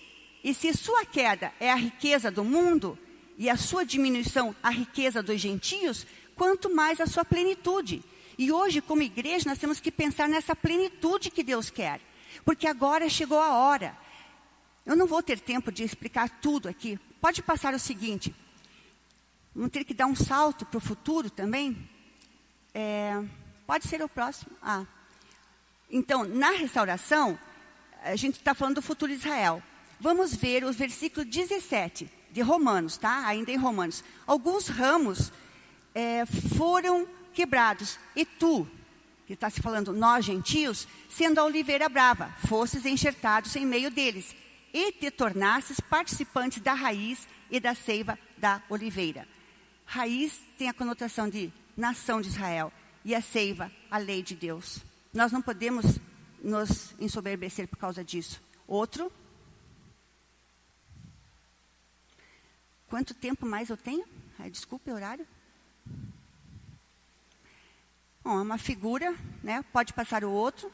sua queda é a riqueza do mundo, e a sua diminuição a riqueza dos gentios, quanto mais a sua plenitude. E hoje, como igreja, nós temos que pensar nessa plenitude que Deus quer. Porque agora chegou a hora. Eu não vou ter tempo de explicar tudo aqui. Pode passar o seguinte. Vamos ter que dar um salto para o futuro também. Pode ser o próximo. Então, na restauração, a gente está falando do futuro de Israel. Vamos ver o versículo 17 de Romanos, tá? Ainda em Romanos. Alguns ramos foram quebrados. E tu, que está se falando, nós gentios, sendo a oliveira brava, fostes enxertados em meio deles, e te tornastes participantes da raiz e da seiva da oliveira. Raiz tem a conotação de nação de Israel, e a seiva, a lei de Deus. Nós não podemos nos ensoberbecer por causa disso. Outro. Quanto tempo mais eu tenho? Desculpe o horário. Bom, é uma figura, né? Pode passar o outro.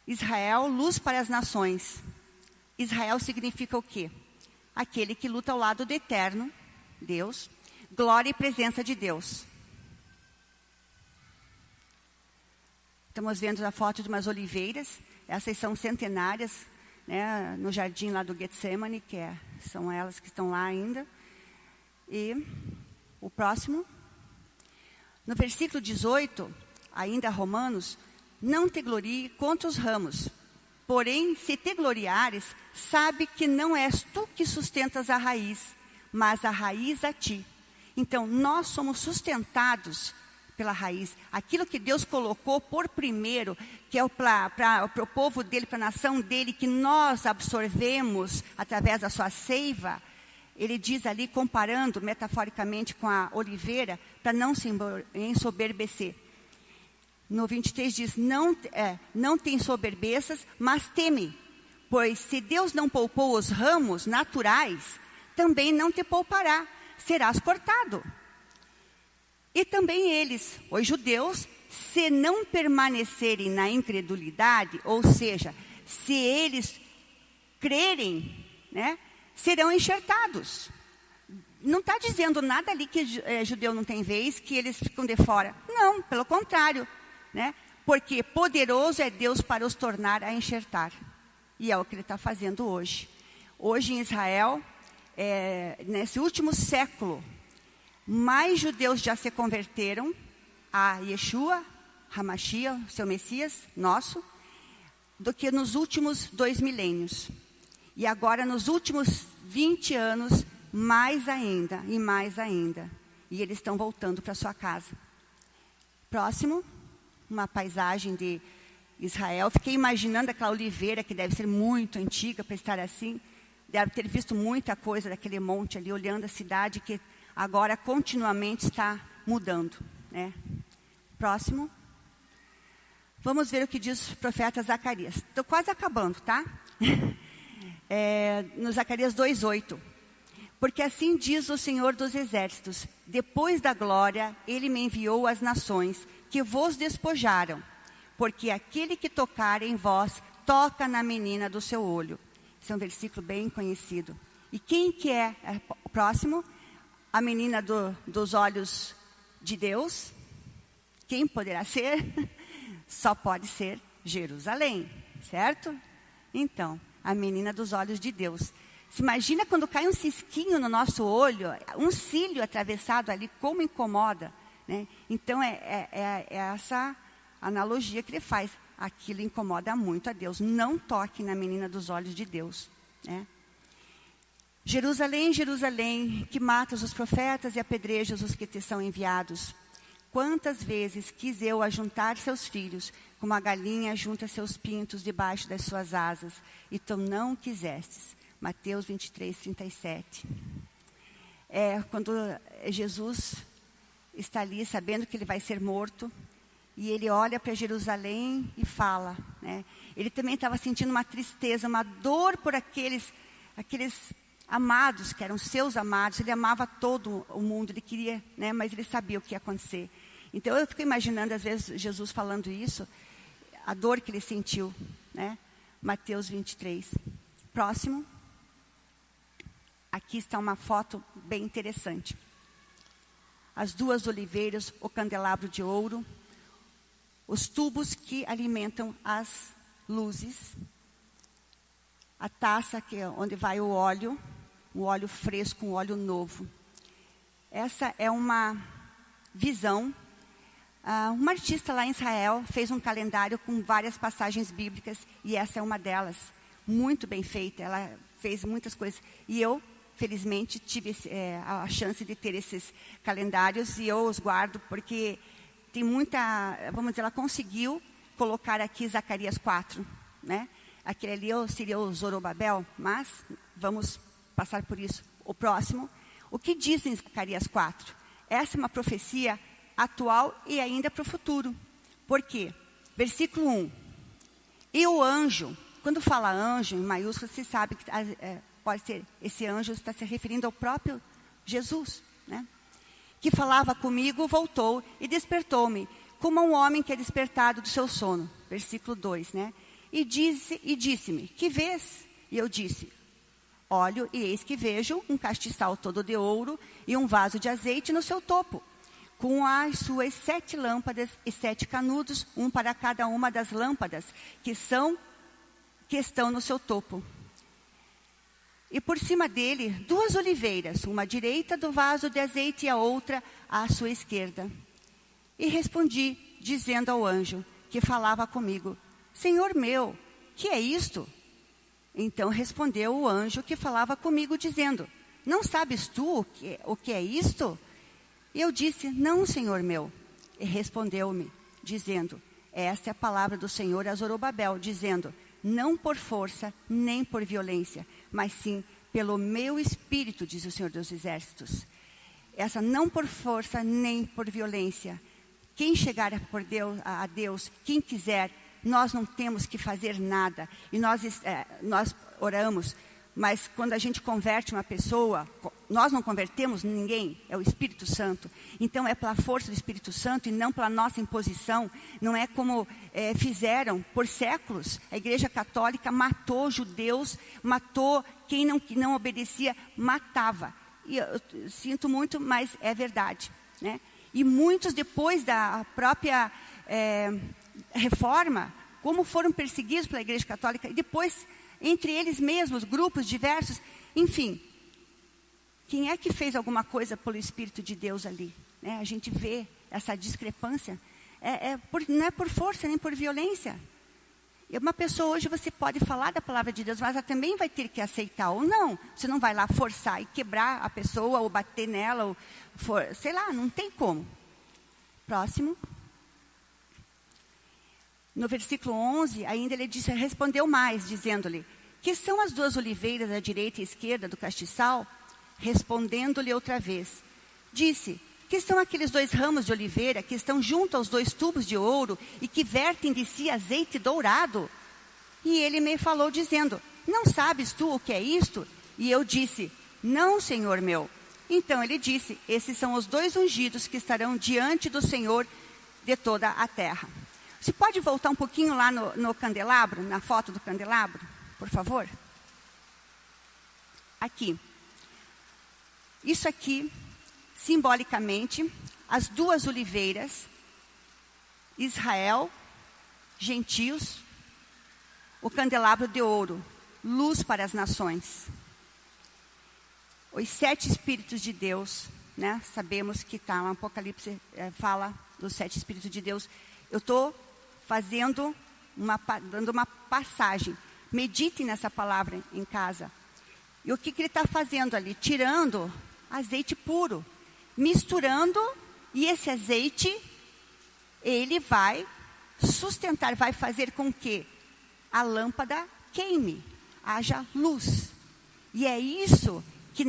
Israel, luz para as nações. Israel significa o quê? Aquele que luta ao lado do eterno, Deus, glória e presença de Deus. Estamos vendo a foto de umas oliveiras. Essas são centenárias, né, no jardim lá do Getsemane, são elas que estão lá ainda. E o próximo. No versículo 18, ainda Romanos, não te glorie contra os ramos. Porém, se te gloriares, sabe que não és tu que sustentas a raiz, mas a raiz a ti. Então, nós somos sustentados pela raiz. Aquilo que Deus colocou por primeiro, que é para o povo dele, para a nação dele, que nós absorvemos através da sua seiva. Ele diz ali, comparando metaforicamente com a oliveira, para não se ensoberbecer. No 23 diz, não te ensoberbeças, mas teme. Pois se Deus não poupou os ramos naturais, também não te poupará, serás cortado. E também eles, os judeus, se não permanecerem na incredulidade, ou seja, se eles crerem, né, serão enxertados. Não está dizendo nada ali que judeu não tem vez, que eles ficam de fora. Não, pelo contrário, né? Porque poderoso é Deus para os tornar a enxertar. E é o que Ele está fazendo hoje. Hoje em Israel, nesse último século, mais judeus já se converteram a Yeshua, Hamashia, seu Messias, nosso, do que nos últimos 2 milênios. E agora, nos últimos 20 anos, mais ainda e mais ainda. E eles estão voltando para sua casa. Próximo, uma paisagem de Israel. Fiquei imaginando aquela oliveira, que deve ser muito antiga para estar assim. Deve ter visto muita coisa daquele monte ali, olhando a cidade que agora continuamente está mudando, né? Próximo. Vamos ver o que diz o profeta Zacarias. Estou quase acabando, tá? No Zacarias 2:8. Porque assim diz o Senhor dos Exércitos, depois da glória, Ele me enviou às nações que vos despojaram, porque aquele que tocar em vós, toca na menina do seu olho. Esse é um versículo bem conhecido. E quem que é o próximo? A menina dos olhos de Deus. Quem poderá ser? Só pode ser Jerusalém, certo? Então, a menina dos olhos de Deus. Se imagina quando cai um cisquinho no nosso olho, um cílio atravessado ali, como incomoda, né? Então, é essa analogia que ele faz. Aquilo incomoda muito a Deus. Não toque na menina dos olhos de Deus. né? Jerusalém, Jerusalém, que matas os profetas e apedrejas os que te são enviados. Quantas vezes quis eu ajuntar seus filhos, como a galinha junta seus pintos debaixo das suas asas, e tu não quisestes. Mateus 23, 37. Quando Jesus está ali, sabendo que ele vai ser morto, e ele olha para Jerusalém e fala, né? Ele também estava sentindo uma tristeza, uma dor por aqueles amados, que eram seus amados. Ele amava todo o mundo, ele queria, né? Mas ele sabia o que ia acontecer. Então eu fico imaginando, às vezes, Jesus falando isso, a dor que ele sentiu, né? Mateus 23. Próximo. Aqui está uma foto bem interessante. As duas oliveiras, o candelabro de ouro, os tubos que alimentam as luzes, a taça onde vai o óleo fresco, um óleo novo. Essa é uma visão. Uma artista lá em Israel fez um calendário com várias passagens bíblicas, e essa é uma delas, muito bem feita. Ela fez muitas coisas, e eu, felizmente, tive a chance de ter esses calendários, e eu os guardo porque tem muita, vamos dizer, ela conseguiu colocar aqui Zacarias 4, né? Aquele ali seria o Zorobabel, mas vamos passar por isso. O próximo, o que diz em Zacarias 4? Essa é uma profecia atual e ainda para o futuro. Por quê? Versículo 1. E o anjo, quando fala anjo em maiúsculo, você sabe que pode ser, esse anjo está se referindo ao próprio Jesus, né? Que falava comigo, voltou e despertou-me, como um homem que é despertado do seu sono. Versículo 2, né? E disse-me, que vês? E eu disse, olho e eis que vejo um castiçal todo de ouro e um vaso de azeite no seu topo, com as suas 7 lâmpadas e 7 canudos, um para cada uma das lâmpadas que estão no seu topo. E por cima dele, 2 oliveiras, uma à direita do vaso de azeite e a outra à sua esquerda. E respondi, dizendo ao anjo que falava comigo, Senhor meu, que é isto? Então respondeu o anjo que falava comigo, dizendo, não sabes tu o que é isto? E eu disse, não, Senhor meu. E respondeu-me, dizendo, esta é a palavra do Senhor a Zorobabel, dizendo, não por força, nem por violência, mas sim pelo meu espírito, diz o Senhor dos Exércitos. Essa não por força, nem por violência. Quem chegar a Deus, quem quiser, nós não temos que fazer nada. E nós oramos, mas quando a gente converte uma pessoa, nós não convertemos ninguém, é o Espírito Santo. Então é pela força do Espírito Santo e não pela nossa imposição. Não é como fizeram por séculos. A Igreja Católica matou judeus, matou quem não obedecia, matava. E eu sinto muito, mas é verdade, né? E muitos depois da própria reforma, como foram perseguidos pela Igreja Católica, e depois, entre eles mesmos, grupos diversos, enfim. Quem é que fez alguma coisa pelo Espírito de Deus ali? A gente vê essa discrepância. Não é por força, nem por violência. E uma pessoa hoje, você pode falar da palavra de Deus, mas ela também vai ter que aceitar ou não. Você não vai lá forçar e quebrar a pessoa, ou bater nela, ou sei lá, não tem como. Próximo. No versículo 11, ainda ele respondeu mais, dizendo-lhe, que são as 2 oliveiras à direita e à esquerda do castiçal? Respondendo-lhe outra vez, disse, que são aqueles 2 ramos de oliveira que estão junto aos 2 tubos de ouro e que vertem de si azeite dourado? E ele me falou dizendo, não sabes tu o que é isto? E eu disse, não, Senhor meu. Então ele disse, esses são os 2 ungidos que estarão diante do Senhor de toda a terra. Você pode voltar um pouquinho lá no candelabro, na foto do candelabro, por favor? Aqui. Isso aqui, simbolicamente, as 2 oliveiras, Israel, gentios, o candelabro de ouro, luz para as nações. Os 7 Espíritos de Deus, né? Sabemos que está no Apocalipse, fala dos 7 Espíritos de Deus. Eu estou dando uma passagem. Meditem nessa palavra em casa. E o que ele está fazendo ali? Tirando azeite puro, misturando, e esse azeite, ele vai sustentar, vai fazer com que a lâmpada queime, haja luz. E é isso que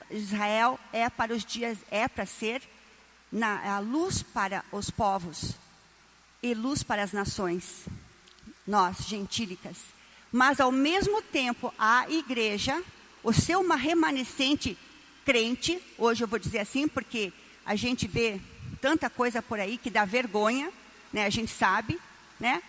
Israel é para os dias, é para ser a luz para os povos e luz para as nações, nós, gentílicas. Mas ao mesmo tempo, a igreja, o seu remanescente crente, hoje eu vou dizer assim, porque a gente vê tanta coisa por aí que dá vergonha, né? A gente sabe, né?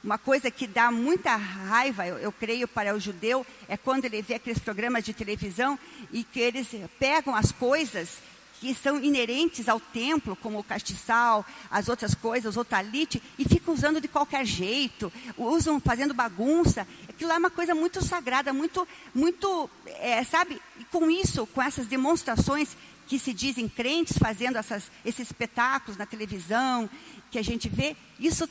Uma coisa que dá muita raiva, eu creio, para o judeu, é quando ele vê aqueles programas de televisão e que eles pegam as coisas que são inerentes ao templo, como o castiçal, as outras coisas, o talite, e ficam usando de qualquer jeito, usam fazendo bagunça. Aquilo lá é uma coisa muito sagrada, muito, sabe? E com isso, com essas demonstrações que se dizem crentes, fazendo esses espetáculos na televisão, que a gente vê, isso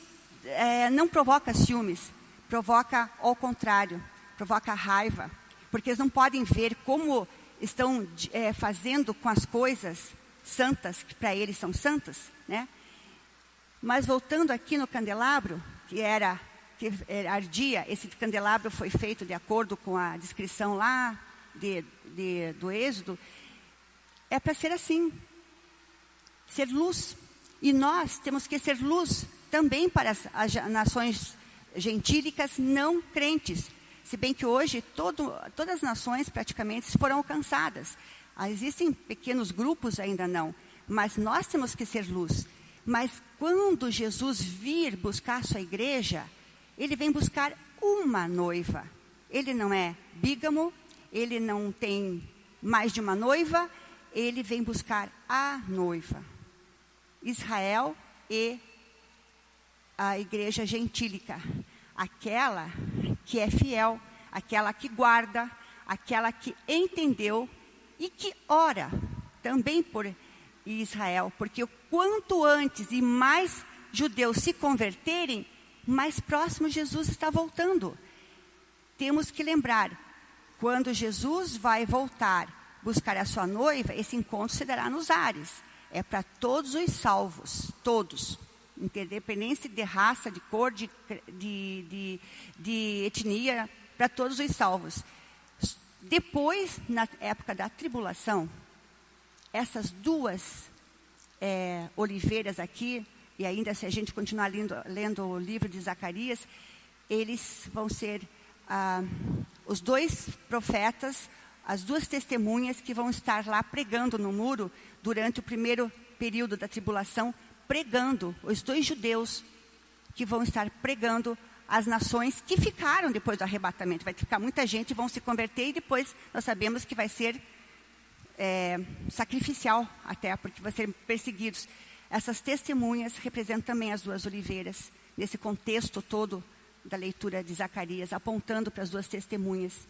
não provoca ciúmes, provoca ao contrário, provoca raiva, porque eles não podem ver como estão fazendo com as coisas santas, que para eles são santas, né? Mas voltando aqui no candelabro, que ardia, esse candelabro foi feito de acordo com a descrição lá do Êxodo, é para ser assim, ser luz. E nós temos que ser luz também para as nações gentílicas não crentes. Se bem que hoje todas as nações praticamente foram alcançadas. Existem pequenos grupos, ainda não. Mas nós temos que ser luz. Mas quando Jesus vir buscar a sua igreja, ele vem buscar uma noiva. Ele não é bígamo, ele não tem mais de uma noiva, ele vem buscar a noiva. Israel e a igreja gentílica. Aquela que é fiel, aquela que guarda, aquela que entendeu e que ora também por Israel. Porque quanto antes e mais judeus se converterem, mais próximo Jesus está voltando. Temos que lembrar, quando Jesus vai voltar, buscar a sua noiva, esse encontro se dará nos ares. É para todos os salvos, todos. Independente de raça, de cor, de etnia, para todos os salvos. Depois, na época da tribulação, essas duas oliveiras aqui, e ainda se a gente continuar lendo o livro de Zacarias, eles vão ser os dois profetas, as duas testemunhas que vão estar lá pregando no muro durante o primeiro período da tribulação, pregando, os dois judeus que vão estar pregando as nações que ficaram depois do arrebatamento. Vai ficar muita gente, vão se converter e depois nós sabemos que vai ser sacrificial até, porque vão ser perseguidos. Essas testemunhas representam também as duas oliveiras, nesse contexto todo da leitura de Zacarias, apontando para as duas testemunhas.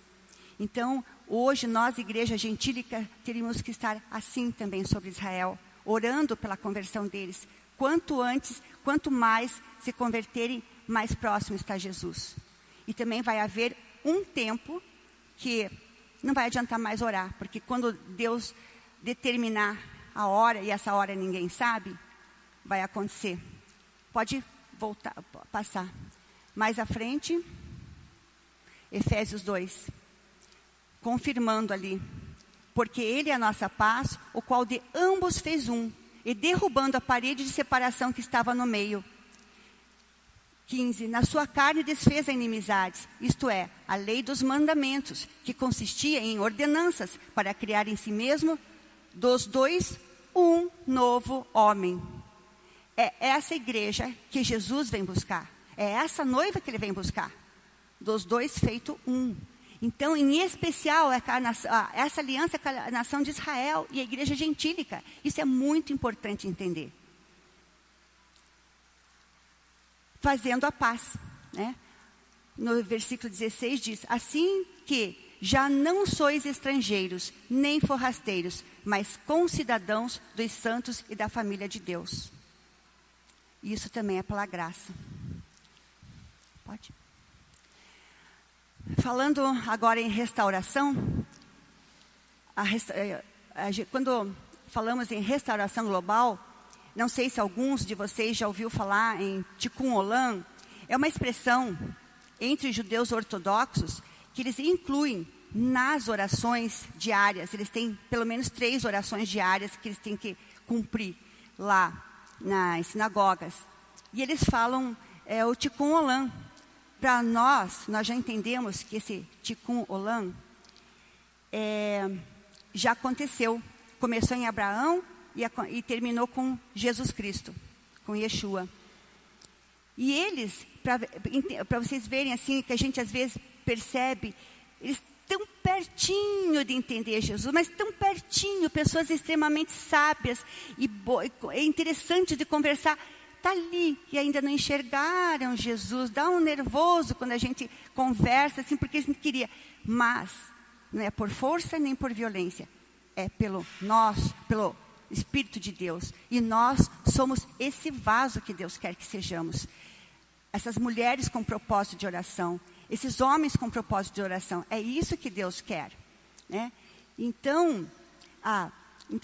Então, hoje nós, igreja gentílica, teríamos que estar assim também sobre Israel, orando pela conversão deles. Quanto antes, quanto mais se converterem, mais próximo está Jesus. E também vai haver um tempo que não vai adiantar mais orar, porque quando Deus determinar a hora, e essa hora ninguém sabe, vai acontecer. Pode voltar, passar. Mais à frente, Efésios 2. Confirmando ali. Porque ele é a nossa paz, o qual de ambos fez um, e derrubando a parede de separação que estava no meio. 15. Na sua carne desfez a inimizades, isto é, a lei dos mandamentos, que consistia em ordenanças para criar em si mesmo, dos dois, um novo homem. É essa igreja que Jesus vem buscar. É essa noiva que ele vem buscar. Dos dois feito um. Então, em especial, essa aliança com a nação de Israel e a igreja gentílica. Isso é muito importante entender. Fazendo a paz, né? No versículo 16 diz, assim que já não sois estrangeiros, nem forrasteiros, mas concidadãos dos santos e da família de Deus. Isso também é pela graça. Pode? Falando agora em restauração, quando falamos em restauração global, não sei se alguns de vocês já ouviu falar em Tikkun Olam. É uma expressão entre judeus ortodoxos que eles incluem nas orações diárias. Eles têm pelo menos 3 orações diárias que eles têm que cumprir lá nas sinagogas. E eles falam o Tikkun Olam. Para nós já entendemos que esse Tikkun Olam já aconteceu. Começou em Abraão e terminou com Jesus Cristo, com Yeshua. E eles, para vocês verem assim, que a gente às vezes percebe, eles tão pertinho de entender Jesus, mas tão pertinho, pessoas extremamente sábias e é interessante de conversar. Está ali e ainda não enxergaram Jesus. Dá um nervoso quando a gente conversa assim, porque a gente queria. Mas não é por força nem por violência. É pelo Espírito de Deus. E nós somos esse vaso que Deus quer que sejamos. Essas mulheres com propósito de oração. Esses homens com propósito de oração. É isso que Deus quer. Né? Então,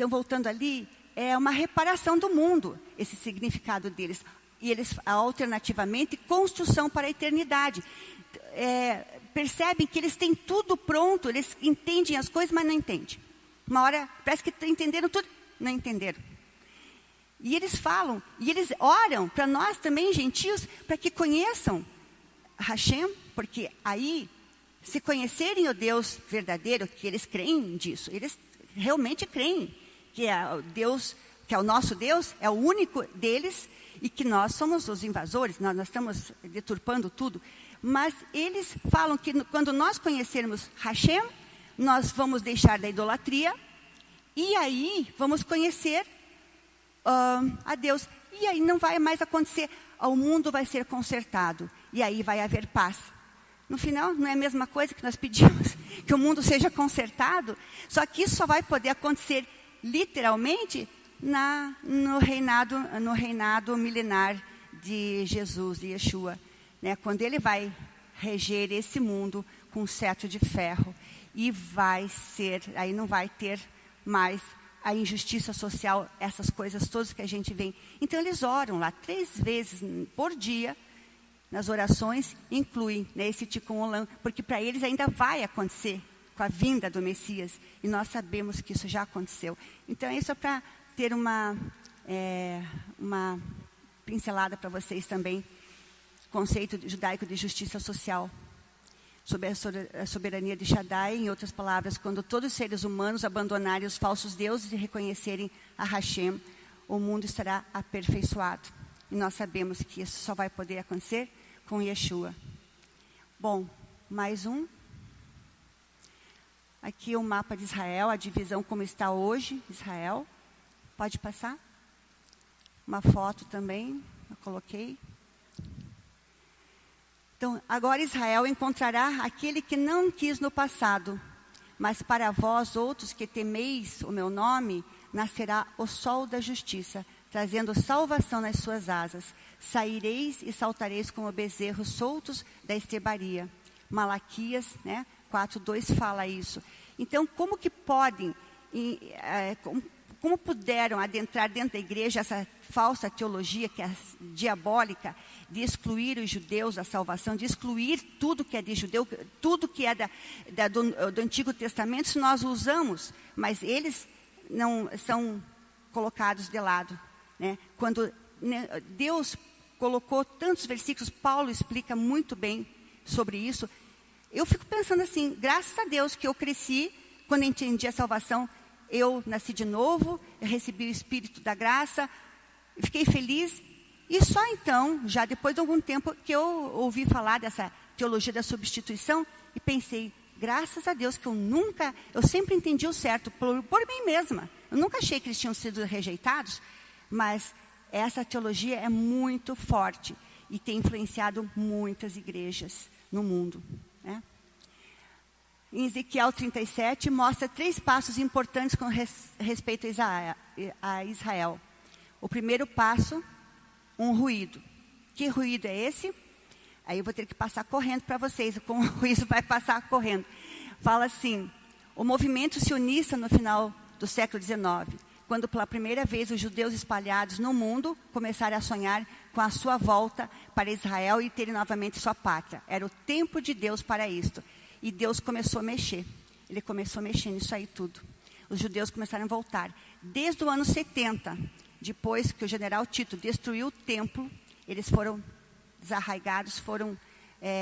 voltando ali, é uma reparação do mundo, esse significado deles. E eles, alternativamente, construção para a eternidade. Percebem que eles têm tudo pronto, eles entendem as coisas, mas não entendem. Uma hora, parece que entenderam tudo, não entenderam. E eles falam, e eles oram para nós também, gentios, para que conheçam Hashem, porque aí, se conhecerem o Deus verdadeiro, que eles creem disso, eles realmente creem que é o Deus, que é o nosso Deus, é o único deles, e que nós somos os invasores, nós estamos deturpando tudo. Mas eles falam que quando nós conhecermos Hashem, nós vamos deixar da idolatria, e aí vamos conhecer a Deus. E aí não vai mais acontecer, o mundo vai ser consertado, e aí vai haver paz. No final, não é a mesma coisa que nós pedimos, que o mundo seja consertado, só que isso só vai poder acontecer literalmente no reinado milenar de Jesus, de Yeshua, né? Quando ele vai reger esse mundo com um cetro de ferro, e aí não vai ter mais a injustiça social, essas coisas todas que a gente vê. Então eles oram lá 3 vezes por dia, nas orações, incluem, né, esse Tikkun Olam, porque para eles ainda vai acontecer com a vinda do Messias, e nós sabemos que isso já aconteceu. Então isso é para ter uma pincelada para vocês também, conceito judaico de justiça social, sobre a soberania de Shaddai. Em outras palavras, quando todos os seres humanos abandonarem os falsos deuses e reconhecerem a Hashem, o mundo estará aperfeiçoado. E nós sabemos que isso só vai poder acontecer com Yeshua. Bom, mais um. Aqui o mapa de Israel, a divisão como está hoje, Israel. Pode passar? Uma foto também, eu coloquei. Então, agora Israel encontrará aquele que não quis no passado, mas para vós outros que temeis o meu nome, nascerá o sol da justiça, trazendo salvação nas suas asas. Saireis e saltareis como bezerros soltos da estrebaria. Malaquias, né, 4:2 fala isso. Então, como que podem, como puderam adentrar dentro da igreja essa falsa teologia que é diabólica, de excluir os judeus da salvação, de excluir tudo que é de judeu, tudo que é do Antigo Testamento, isso nós usamos, mas eles não são colocados de lado, né? Quando Deus colocou tantos versículos, Paulo explica muito bem sobre isso. Eu fico pensando assim, graças a Deus que eu cresci, quando eu entendi a salvação, eu nasci de novo, eu recebi o Espírito da graça, fiquei feliz. E só então, já depois de algum tempo, que eu ouvi falar dessa teologia da substituição, e pensei, graças a Deus que eu sempre entendi o certo, por mim mesma. Eu nunca achei que eles tinham sido rejeitados, mas essa teologia é muito forte e tem influenciado muitas igrejas no mundo, né? Em Ezequiel 37, mostra 3 passos importantes com respeito a Israel. O primeiro passo, um ruído. Que ruído é esse? Aí eu vou ter que passar correndo para vocês, como isso vai passar correndo. Fala assim, o movimento sionista no final do século XIX, quando pela primeira vez os judeus espalhados no mundo começaram a sonhar com a sua volta para Israel e terem novamente sua pátria. Era o tempo de Deus para isto. E Deus começou a mexer. Ele começou a mexer nisso aí tudo. Os judeus começaram a voltar. Desde o ano 70, depois que o general Tito destruiu o templo, eles foram desarraigados, foram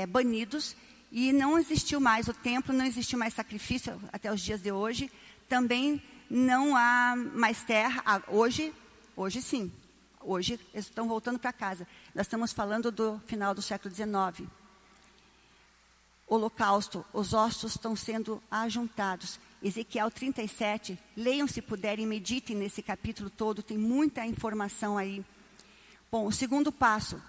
banidos. E não existiu mais o templo, não existiu mais sacrifício até os dias de hoje. Também não há mais terra. Hoje sim. Hoje eles estão voltando para casa. Nós estamos falando do final do século XIX. Holocausto, os ossos estão sendo ajuntados. Ezequiel 37, leiam se puderem, meditem nesse capítulo todo, tem muita informação aí. Bom, o segundo passo,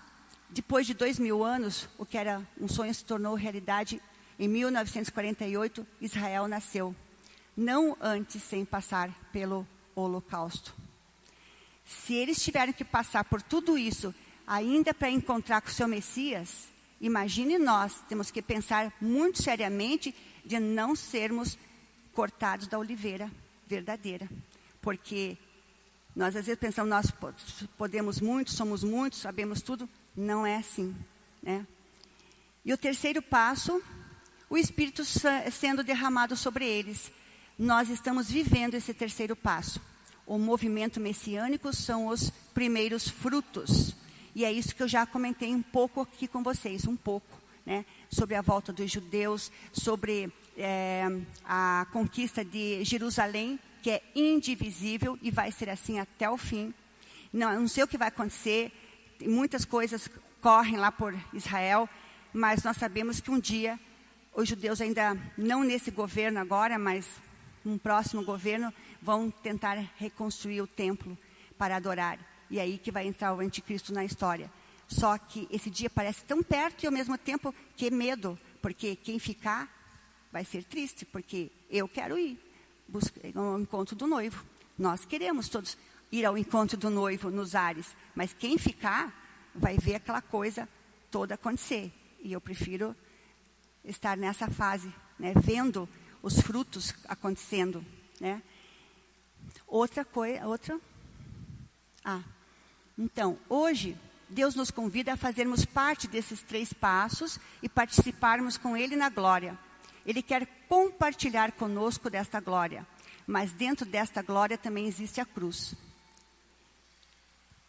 depois de 2000 anos, o que era um sonho se tornou realidade. Em 1948, Israel nasceu. Não antes, sem passar pelo Holocausto. Se eles tiveram que passar por tudo isso, ainda para encontrar com o seu Messias, imagine nós, temos que pensar muito seriamente de não sermos cortados da oliveira verdadeira. Porque nós às vezes pensamos, nós podemos muito, somos muitos, sabemos tudo. Não é assim, né? E o terceiro passo, o Espírito sendo derramado sobre eles. Nós estamos vivendo esse terceiro passo. O movimento messiânico são os primeiros frutos. E é isso que eu já comentei um pouco aqui com vocês, um pouco, né? Sobre a volta dos judeus, sobre a conquista de Jerusalém, que é indivisível e vai ser assim até o fim. Não sei o que vai acontecer, muitas coisas correm lá por Israel, mas nós sabemos que um dia os judeus ainda, não nesse governo agora, mas um próximo governo, vão tentar reconstruir o templo para adorar. E aí que vai entrar o anticristo na história. Só que esse dia parece tão perto e ao mesmo tempo que medo. Porque quem ficar vai ser triste, porque eu quero ir ao encontro do noivo. Nós queremos todos ir ao encontro do noivo nos ares. Mas quem ficar vai ver aquela coisa toda acontecer. E eu prefiro estar nessa fase, né, vendo os frutos acontecendo, né? Então, hoje, Deus nos convida a fazermos parte desses 3 passos e participarmos com Ele na glória. Ele quer compartilhar conosco desta glória, mas dentro desta glória também existe a cruz.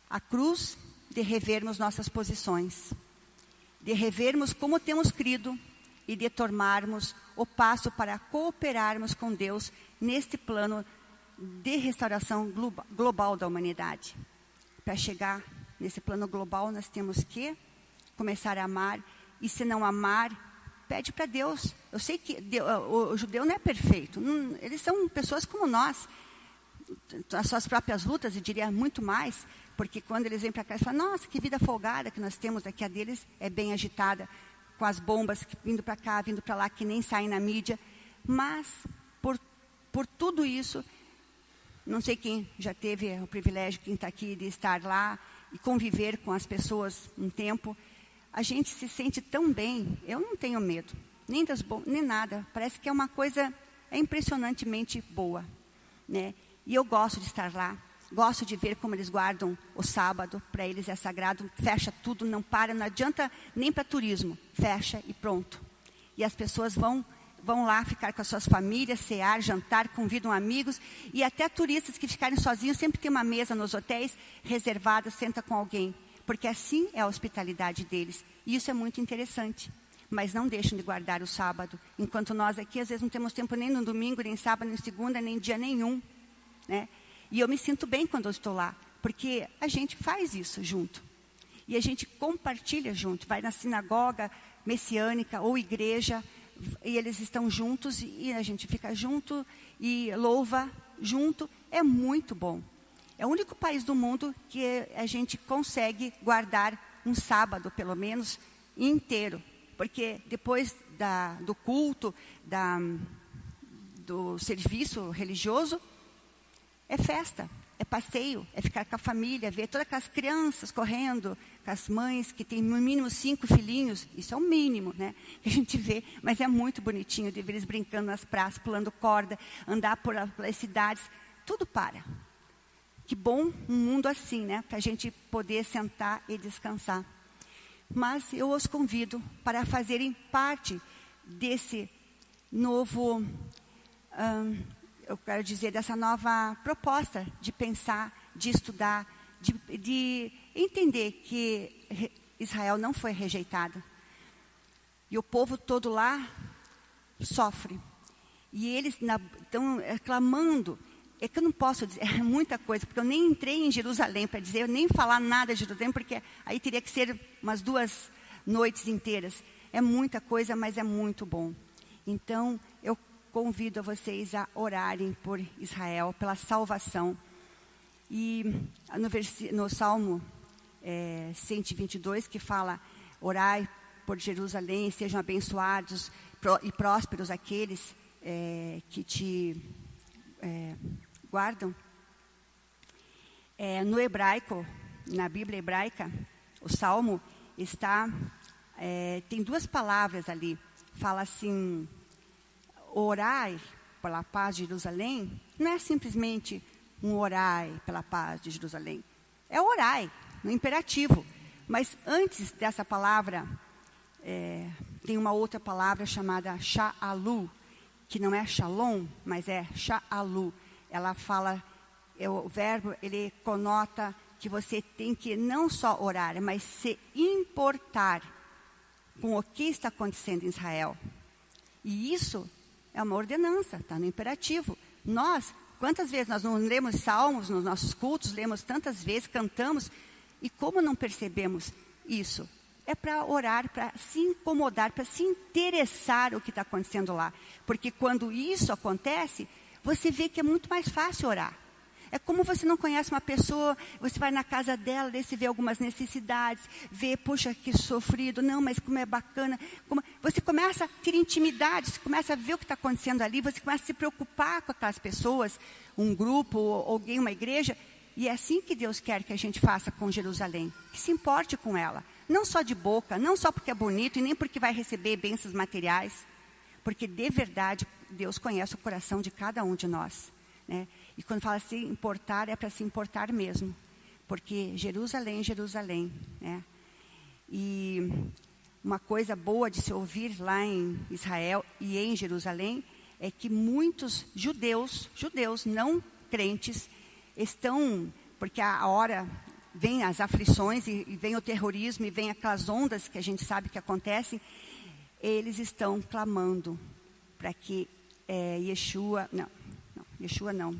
A cruz de revermos nossas posições, de revermos como temos crido e de tomarmos o passo para cooperarmos com Deus neste plano de restauração global da humanidade. Para chegar nesse plano global, nós temos que começar a amar. E se não amar, pede para Deus. Eu sei que o judeu não é perfeito. Eles são pessoas como nós. As suas próprias lutas, e diria muito mais. Porque quando eles vêm para cá, eles falam, nossa, que vida folgada que nós temos aqui. A deles é bem agitada, com as bombas vindo para cá, vindo para lá, que nem saem na mídia. Mas, por tudo isso, não sei quem já teve o privilégio, quem está aqui, de estar lá e conviver com as pessoas um tempo. A gente se sente tão bem. Eu não tenho medo, nem nada. Parece que é uma coisa impressionantemente boa, né? E eu gosto de estar lá. Gosto de ver como eles guardam o sábado. Para eles é sagrado. Fecha tudo, não para. Não adianta nem para turismo. Fecha e pronto. E as pessoas vão lá ficar com as suas famílias, cear, jantar, convidam amigos. E até turistas que ficarem sozinhos, sempre tem uma mesa nos hotéis reservada, senta com alguém. Porque assim é a hospitalidade deles. E isso é muito interessante. Mas não deixem de guardar o sábado. Enquanto nós aqui, às vezes, não temos tempo nem no domingo, nem sábado, nem segunda, nem dia nenhum, né? E eu me sinto bem quando eu estou lá. Porque a gente faz isso junto. E a gente compartilha junto. Vai na sinagoga messiânica ou igreja, e eles estão juntos e a gente fica junto e louva junto. É muito bom. É o único país do mundo que a gente consegue guardar um sábado, pelo menos, inteiro. Porque depois do culto, do serviço religioso, é festa. é passeio, é ficar com a família, ver todas aquelas crianças correndo, com as mães que têm no mínimo 5 filhinhos, isso é o mínimo, né, que a gente vê, mas é muito bonitinho de ver eles brincando nas praças, pulando corda, andar pelas cidades, tudo para. Que bom um mundo assim, né, para a gente poder sentar e descansar. Mas eu os convido para fazerem parte desse novo, eu quero dizer, dessa nova proposta de pensar, de estudar, de entender que Israel não foi rejeitado. E o povo todo lá sofre. E eles estão clamando. É que eu não posso dizer, é muita coisa, porque eu nem entrei em Jerusalém para dizer, eu nem falar nada de Jerusalém, porque aí teria que ser umas 2 noites inteiras. É muita coisa, mas é muito bom. Então, eu convido a vocês a orarem por Israel, pela salvação. E no Salmo 122, que fala, orai por Jerusalém, sejam abençoados e prósperos aqueles que te guardam. No hebraico, na Bíblia hebraica, o Salmo tem 2 palavras ali. Fala assim, orai pela paz de Jerusalém, não é simplesmente um orai pela paz de Jerusalém. É orai, no imperativo. Mas antes dessa palavra, tem uma outra palavra chamada sha'alu, que não é shalom, mas é sha'alu. Ela fala, o verbo, ele conota que você tem que não só orar, mas se importar com o que está acontecendo em Israel. E isso é uma ordenança, está no imperativo. Quantas vezes nós não lemos salmos nos nossos cultos, lemos tantas vezes, cantamos, e como não percebemos isso? É para orar, para se incomodar, para se interessar o que está acontecendo lá. Porque quando isso acontece, você vê que é muito mais fácil orar. É como você não conhece uma pessoa, você vai na casa dela, daí você vê algumas necessidades, vê, puxa, que sofrido, não, mas como é bacana. Você começa a ter intimidade, você começa a ver o que está acontecendo ali, você começa a se preocupar com aquelas pessoas, um grupo, alguém, uma igreja. E é assim que Deus quer que a gente faça com Jerusalém, que se importe com ela. Não só de boca, não só porque é bonito e nem porque vai receber bênçãos materiais, porque de verdade Deus conhece o coração de cada um de nós, né? E quando fala se importar, é para se importar mesmo, porque Jerusalém, Jerusalém, né? E uma coisa boa de se ouvir lá em Israel e em Jerusalém é que muitos judeus não crentes, estão, porque a hora vem as aflições e vem o terrorismo e vem aquelas ondas que a gente sabe que acontecem, eles estão clamando para que Yeshua não,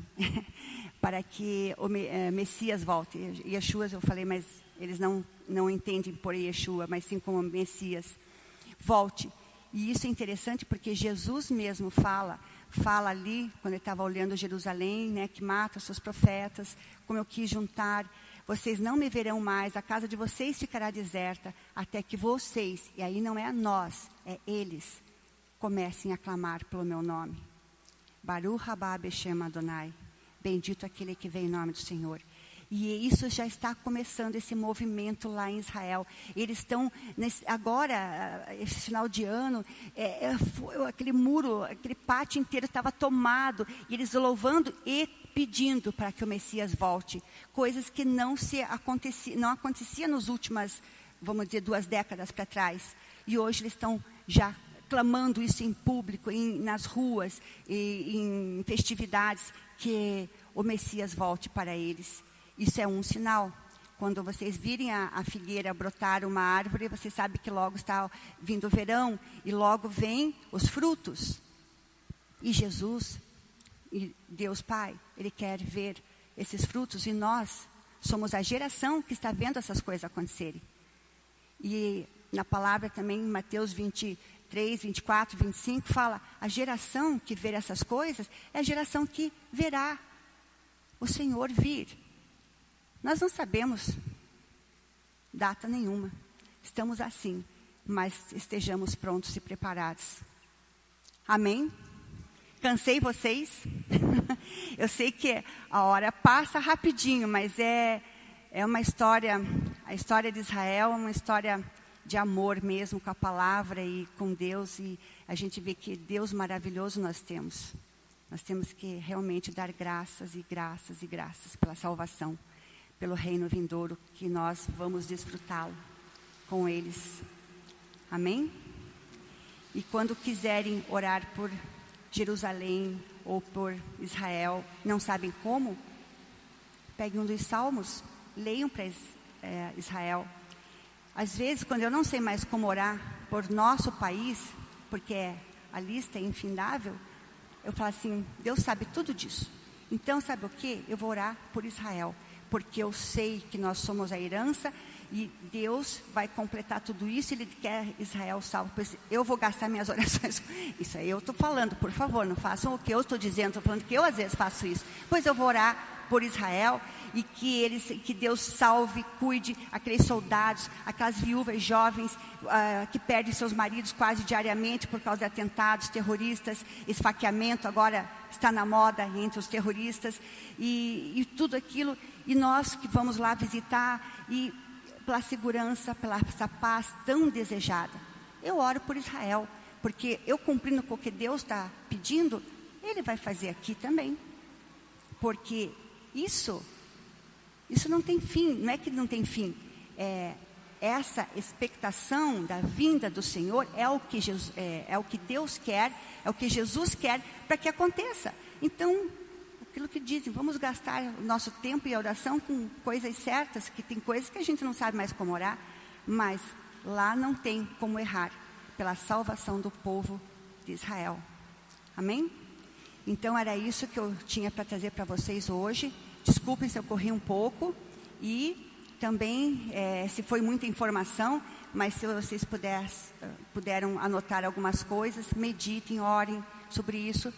para que o Messias volte. Yeshua eu falei, mas eles não entendem por Yeshua, mas sim como Messias, volte. E isso é interessante porque Jesus mesmo fala ali, quando ele estava olhando Jerusalém, né, que mata os seus profetas, como eu quis juntar, vocês não me verão mais, a casa de vocês ficará deserta, até que vocês, e aí não é nós, é eles, comecem a clamar pelo meu nome. Baruch haba Beshem Adonai, bendito aquele que vem em nome do Senhor. E isso já está começando, esse movimento lá em Israel. Eles estão, agora, esse final de ano, aquele muro, aquele pátio inteiro estava tomado. E eles louvando e pedindo para que o Messias volte. Coisas que não acontecia nos últimas, vamos dizer, 2 décadas para trás. E hoje eles estão já clamando isso em público, nas ruas, em festividades, que o Messias volte para eles. Isso é um sinal. Quando vocês virem a figueira brotar uma árvore, você sabe que logo está vindo o verão e logo vem os frutos. E Jesus, e Deus Pai, Ele quer ver esses frutos e nós somos a geração que está vendo essas coisas acontecerem. E na palavra também, em Mateus 23, 24, 25, fala, a geração que vê essas coisas é a geração que verá o Senhor vir. Nós não sabemos data nenhuma. Estamos assim, mas estejamos prontos e preparados. Amém? cansei vocês. Eu sei que a hora passa rapidinho, mas é uma história, a história de Israel é uma história de amor mesmo com a palavra e com Deus. E a gente vê que Deus maravilhoso nós temos. Nós temos que realmente dar graças e graças e graças pela salvação, pelo reino vindouro, que nós vamos desfrutá-lo com eles. Amém? E quando quiserem orar por Jerusalém ou por Israel, não sabem como, peguem um dos salmos, leiam para Israel. Às vezes, quando eu não sei mais como orar por nosso país, porque a lista é infindável, eu falo assim, Deus sabe tudo disso. Então, sabe o que? Eu vou orar por Israel, porque eu sei que nós somos a herança e Deus vai completar tudo isso. Ele quer Israel salvo. Pois eu vou gastar minhas orações. Isso aí eu estou falando, por favor, não façam o que eu estou dizendo. Estou falando que eu às vezes faço isso. Pois eu vou orar por Israel e que Deus salve, cuide aqueles soldados, aquelas viúvas jovens que perdem seus maridos quase diariamente por causa de atentados terroristas, esfaqueamento agora está na moda entre os terroristas e tudo aquilo. E nós que vamos lá visitar e pela segurança, pela essa paz tão desejada. Eu oro por Israel, porque eu cumprindo com o que Deus está pedindo, Ele vai fazer aqui também. Porque isso não tem fim, não é que não tem fim. Essa expectação da vinda do Senhor é o que Deus quer, é o que Jesus quer para que aconteça. Então, aquilo que dizem, vamos gastar o nosso tempo e a oração com coisas certas, que tem coisas que a gente não sabe mais como orar, mas lá não tem como errar, pela salvação do povo de Israel. Amém? Então era isso que eu tinha para trazer para vocês hoje. Desculpem se eu corri um pouco e também se foi muita informação, mas se vocês puderam anotar algumas coisas, meditem, orem sobre isso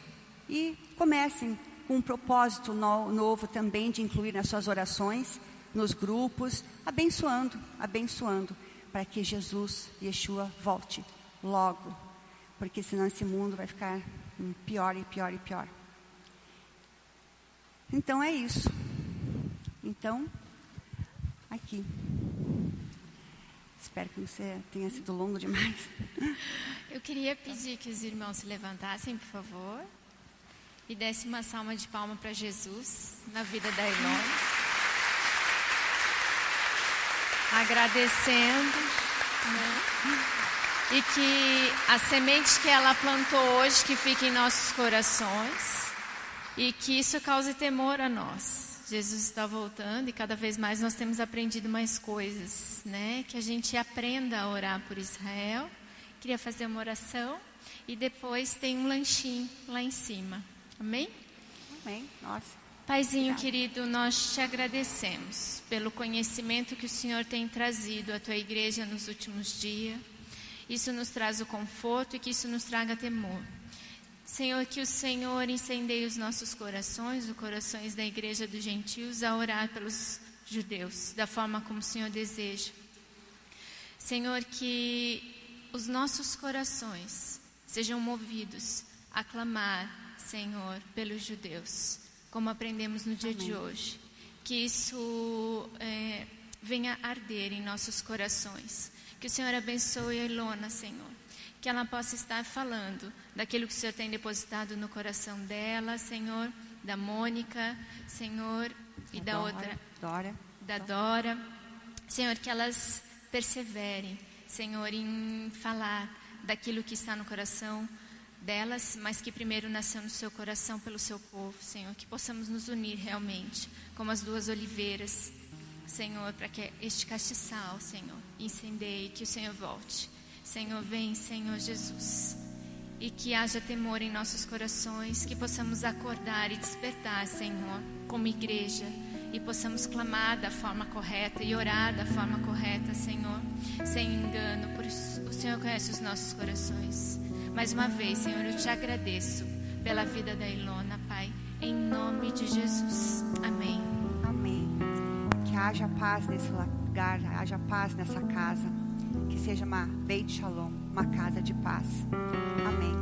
e comecem com um propósito novo também de incluir nas suas orações, nos grupos, abençoando, para que Jesus, Yeshua, volte logo, porque senão esse mundo vai ficar pior e pior e pior. Então é isso. Então, aqui. Espero que não tenha sido longo demais. Eu queria pedir que os irmãos se levantassem, por favor. E desse uma salva de palma para Jesus na vida da Ilona. Agradecendo, né? E que a semente que ela plantou hoje, que fique em nossos corações. E que isso cause temor a nós. Jesus está voltando e cada vez mais nós temos aprendido mais coisas, né? Que a gente aprenda a orar por Israel. Queria fazer uma oração e depois tem um lanchinho lá em cima. Amém? Amém. Nossa. Paizinho querido, nós te agradecemos pelo conhecimento que o Senhor tem trazido à tua igreja nos últimos dias. Isso nos traz o conforto e que isso nos traga temor. Senhor, que o Senhor incendeie os nossos corações, os corações da igreja dos gentios, a orar pelos judeus, da forma como o Senhor deseja. Senhor, que os nossos corações sejam movidos a clamar, Senhor, pelos judeus, como aprendemos no dia de hoje. Que isso venha arder em nossos corações. Que o Senhor abençoe a Ilona, Senhor. Que ela possa estar falando daquilo que o Senhor tem depositado no coração dela, Senhor, da Mônica, Senhor, e da outra, da Dora. Senhor, que elas perseverem, Senhor, em falar daquilo que está no coração delas, mas que primeiro nasceu no seu coração pelo seu povo, Senhor. Que possamos nos unir realmente, como as duas oliveiras, Senhor, para que este castiçal, Senhor, incendeie, que o Senhor volte. Senhor, vem, Senhor Jesus, e que haja temor em nossos corações, que possamos acordar e despertar, Senhor, como igreja, e possamos clamar da forma correta e orar da forma correta, Senhor, sem engano, por o Senhor conhece os nossos corações. Mais uma vez, Senhor, eu te agradeço pela vida da Ilona, Pai, em nome de Jesus. Amém. Amém. Que haja paz nesse lugar, haja paz nessa casa. Que seja uma Beit Shalom, uma casa de paz. Amém.